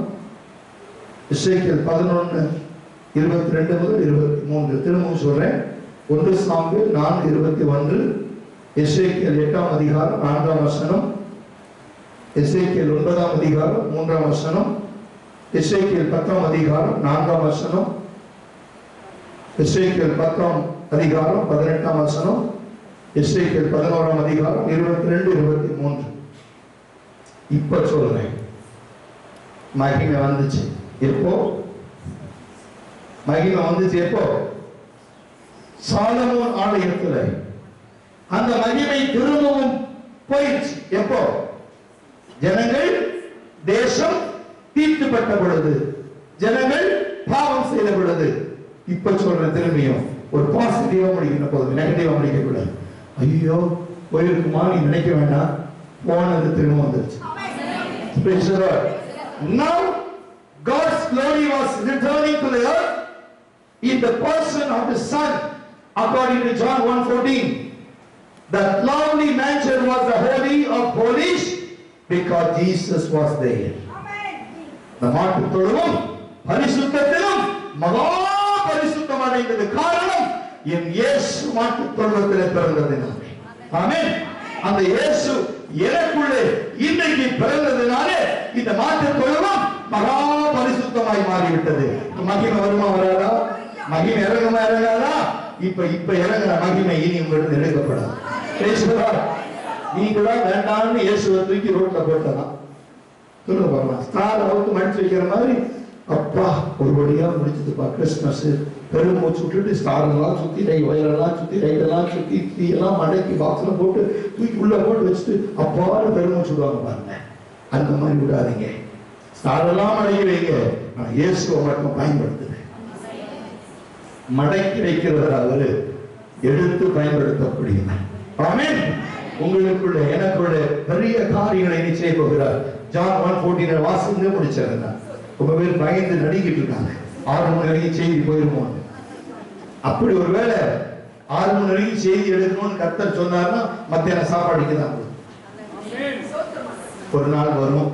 எசேக்கியேல் 11:22 முதல் 23. திரும்பவும் சொல்றேன். 1 சாமுவேல் 4:21, எசேக்கியேல் 8ஆம் அதிகாரம் 4ஆம் வசனம், எசேக்கியேல் 9ஆம் அதிகாரம் 3ஆம் வசனம், எசேக்கியேல் 10ஆம் அதிகாரம் 4ஆம் வசனம், எசேக்கியேல் 10ஆம் அதிகாரம் 18ஆம் வசனம், எசேக்கியேல் 11ஆம் அதிகாரம் 22-23. இப்ப சொல்றேன். மகிமை வந்துச்சு. எப்போ மகிமை வந்துச்சு? எப்போ? சாலமோன் ஆலயத்தில் அந்த மகிமை திரும்பவும் போயிடுச்சு. எப்போ? ஜனங்கள் தேசம் தீட்டுப்பட்ட பொழுது, ஜனங்கள் பாவம் செய்த பொழுது. இப்ப சொல்ற திரும்பியும் ஒரு பாசிட்டிவா முடிக்கணும், போதும், நெகட்டிவா முடிக்க கூடாது. ஐயோ போயிருக்குமா நீ நினைக்க வேண்டாம், போனது திரும்ப வந்துருச்சு. Now God's glory was returning to the earth in the person of the Son, according to John 1:14. That lovely mansion was the holy of holies because Jesus was there. இந்த மாட்டுத் தொழுவம் பரிசுத்தத்திலும் மகா பரிசுத்தமடைந்தது காரணம் என் இயேசு மாட்டுத் தொழுவத்தில் பிறந்ததினாலே. ஆமென். அந்த இயேசு எனக்குள்ளே இன்றைக்கு பிறந்ததினாலே இந்த மாட்டுத் தொழுவம் மகா பரிசுத்தமாய் மாறிவிட்டது. மகிமை வருமா வராதா? மகிமை இறங்குமா இறங்காதா? இப்ப இறங்குற மகிமை இனி உங்களிடம் எடுக்கப்படாது. நீங்களா வேண்டாம்னு இயேசுவை தூக்கி ரோட்ல போட்டதான் சொல்லுங்க பாக்கலாம். ஸ்டார் அவுத்து மடிச்சு வைக்கிற மாதிரி அப்பா ஒரு வழியா முடிச்சதுப்பா கிறிஸ்துமஸ். பெருமூச்சு விட்டுட்டு ஸ்டார் எல்லாம் சுத்தி, வயலெல்லாம் சுத்தி, லைட்டெல்லாம் சுத்தி, தீயெல்லாம் மடக்கி பாக்ஸ்ல போட்டு தூக்கி உள்ள போட்டு வச்சுட்டு அப்பான்னு பெருமூச்சு விடுவாங்க பாருங்க. அந்த மாதிரி விடாதீங்க. ஸ்டார் எல்லாம் மடக்கி வைங்க, ஆனா இயேசுவை மட்டும் பயன்படுத்துங்க. மடக்கி வைக்கிறவர் அவரு, எடுத்து பயன்படுத்தக்கூடியவர். ஆமென். உங்களுக்குள்ள எனக்குள்ள பெரிய காரியங்களை நிச்சய போகிறார். ஜான் 1:14 வாசித்து முடிச்சாருன்னா ரொம்ப பேர் பயந்து நடிக்கிட்டு இருக்காங்க. 6 மணி வரைக்கும் செய்தி போயிருமோம். அப்படி ஒருவேளை 6 மணி வரைக்கும் செய்தி எடுக்கணும்னு கர்த்தர் சொன்னார்னா மத்தியான சாப்பாடுக்கு தான் ஒரு நாள் வரும்.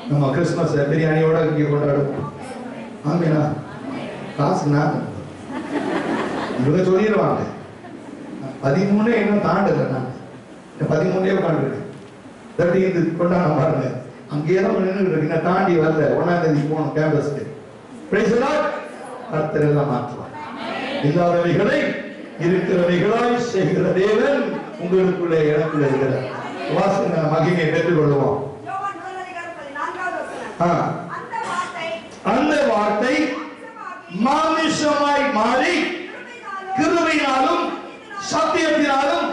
நம்ம கிறிஸ்துமஸ் பிரியாணியோட இங்கே கொண்டாடுவோம். ஆமீனா? காசு நான் இவங்க சொல்லிடுவாங்க 13 இன்னும் தாண்டல. நான் 13 உட்காந்துருக்கேன். 13 கொண்டாட பாருங்க. அங்கேயே தான் நின்றுட்டு இருக்கு. தாண்டி வரல. 1ஆம் தேதி போகணும் கேம்பஸ்க்கு. கர்த்தர் எல்லாம் மாற்றுவார். இல்லாதவைகளை இருக்கிறவைகளாய் செய்கிற தேவன் உங்களுக்குள்ளே எனக்குள்ள இருக்கிறார். வாசனை மகிமையை பெற்றுக் கொள்வோம். அந்த வார்த்தை மாமிசமாய் மாறி கிருபையினாலும் சத்தியத்தினாலும்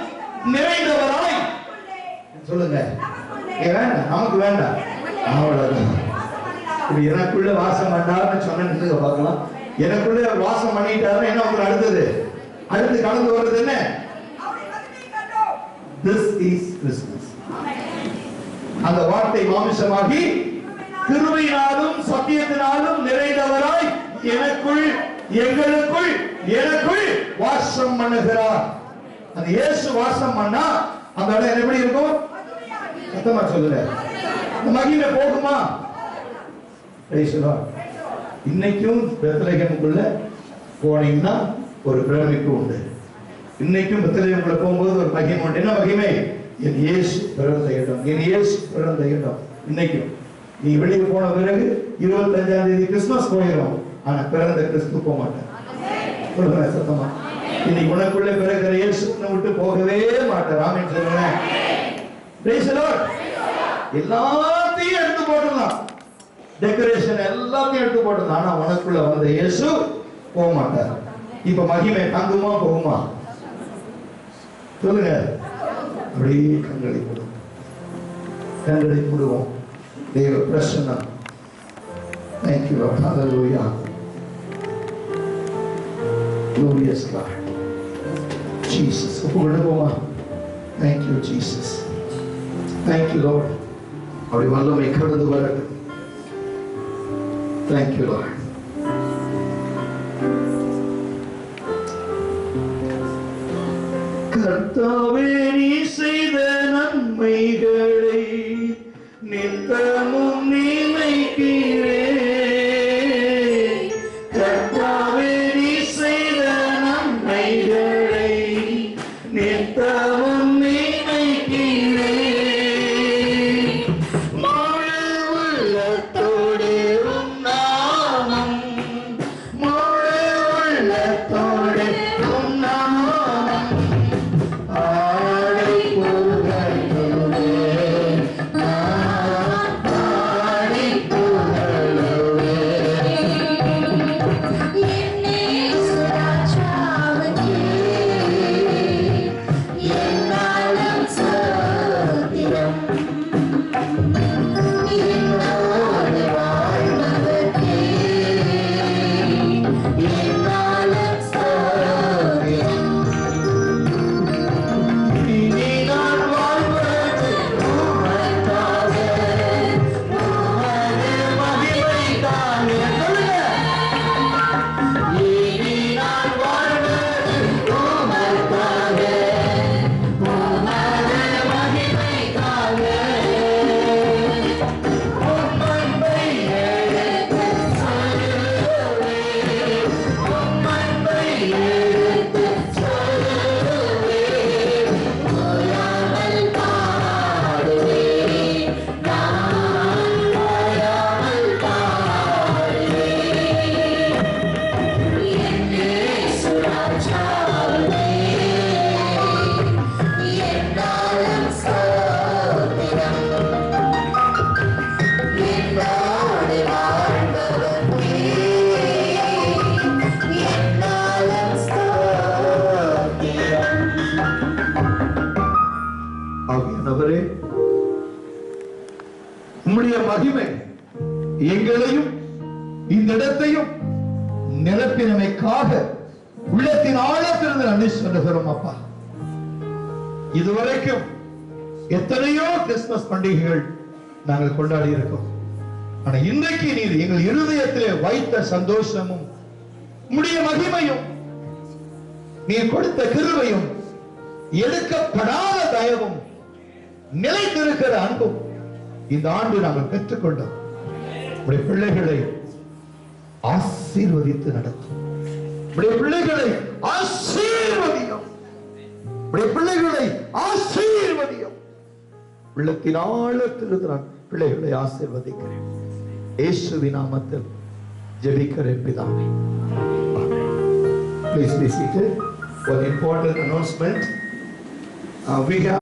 நிறைந்தவராய் சொல்லுங்க. நமக்கு வேண்டாம். எனக்குள்ள வாசம் பண்ணாருன்னு சொன்ன பார்க்கலாம். எனக்குள்ள வாசம் பண்ணிட்டாரு. என்ன உங்களுக்கு அடுத்து கடந்து வருது என்ன? This is Christmas. அந்த வார்த்தை மாமிசமாகி கிருபையினாலும் சத்தியத்தினாலும் நிறைந்தவராய் எனக்குள் எனக்குள் வாசம் பண்ணுகிறார். அந்த இயேசு வாசம் பண்ணா அந்த இடம் எப்படி இருக்கும்? சத்தமா சொல்லுங்க. மகிமை போகுமா? இன்னைக்கும் பெத்லகேமுக்குள்ள போனீங்கன்னா ஒரு பிரமிப்பு உண்டு. இன்னைக்கும் பெத்லகேமுக்குள்ள போகும்போது ஒரு மகிமை உண்டு. என்ன மகிமை? என் இயேசு பிறந்த இடம், என் இயேசு பிறந்த இடம். இன்னைக்கும் நீ வெளியே போன பிறகு 25ஆம் தேதி கிறிஸ்துமஸ் போயிடும். ஆனா பிறந்த கிறிஸ்து போக மாட்டேன். சொல்லுங்க சத்தமா. இன்னைக்கு உனக்குள்ள பிறகு இயேசு விட்டு போகவே மாட்டேன். ஆமென் சொல்லுங்க. எல்லாத்தையும் எடுத்து போடலாம். டெக்கரேஷன் எல்லாத்தையும் எடுத்து போடலாம். ஆனா உனக்குள்ள வந்த இயேசு போக மாட்டார். இப்ப மகிமை தங்குமா போகுமா? சொல்லுங்க. அப்படியே கண்களை மூடுவோம். தேவ பிரசன்னம். Thank you Lord. Hallelujah. Glorious God. Jesus. ஒப்புக்கொடுப்போமா? Thank you Jesus. Thank you Lord. அப்படி வல்லமை கடந்து வரட்டும். Thank you Lord. கர்த்தாவே நீ செய்த நன்மைகளை நித்தமும் நினைக்கிறேன். கர்த்தாவே நீ செய்த நன்மைகளை நித்தமும் நினைக்கிறேன். முழு உள்ளத்தோடு உம் நாமம், முழு உள்ளத்தோடு உம் நாமம் ஆடை புகழுவேன், நான் ஆடை புகழுவேன். ஆவியானவரே, உம்முடைய மகிமை எங்களையும் இந்த இடத்தையும் நிரப்பினமைக்காக உள்ளத்தின் ஆழத்திலிருந்து நன்றி சொல்லுகிறோம் அப்பா. இதுவரைக்கும் எத்தனையோ கிறிஸ்துமஸ் பண்டிகைகள் நாங்கள் கொண்டாடி இருக்கோம். ஆனா இன்றைக்கு நீர் எங்கள் இருதயத்திலே வைத்த சந்தோஷமும் உம்முடைய மகிமையும் நீர் கொடுத்த கிருபையும் எடுக்கப்படாத தயவும் நிலைத்திருக்கிற அன்பும் இந்த ஆண்டு நாங்கள் பெற்றுக்கொண்டோம். உடைய பிள்ளைகளை ஆசீர்வதித்து நடத்தும். உம்முடைய பிள்ளைகளை ஆசீர்வதியும். உம்முடைய பிள்ளைகளை ஆசீர்வதியும். உள்ளத்தின் ஆழத்திலிருந்து நான் பிள்ளைகளை ஆசீர்வதிக்கிறேன். இயேசுவின் நாமத்தில் ஜெபிக்கிறேன் பிதாவே. Please be seated. One important announcement. We have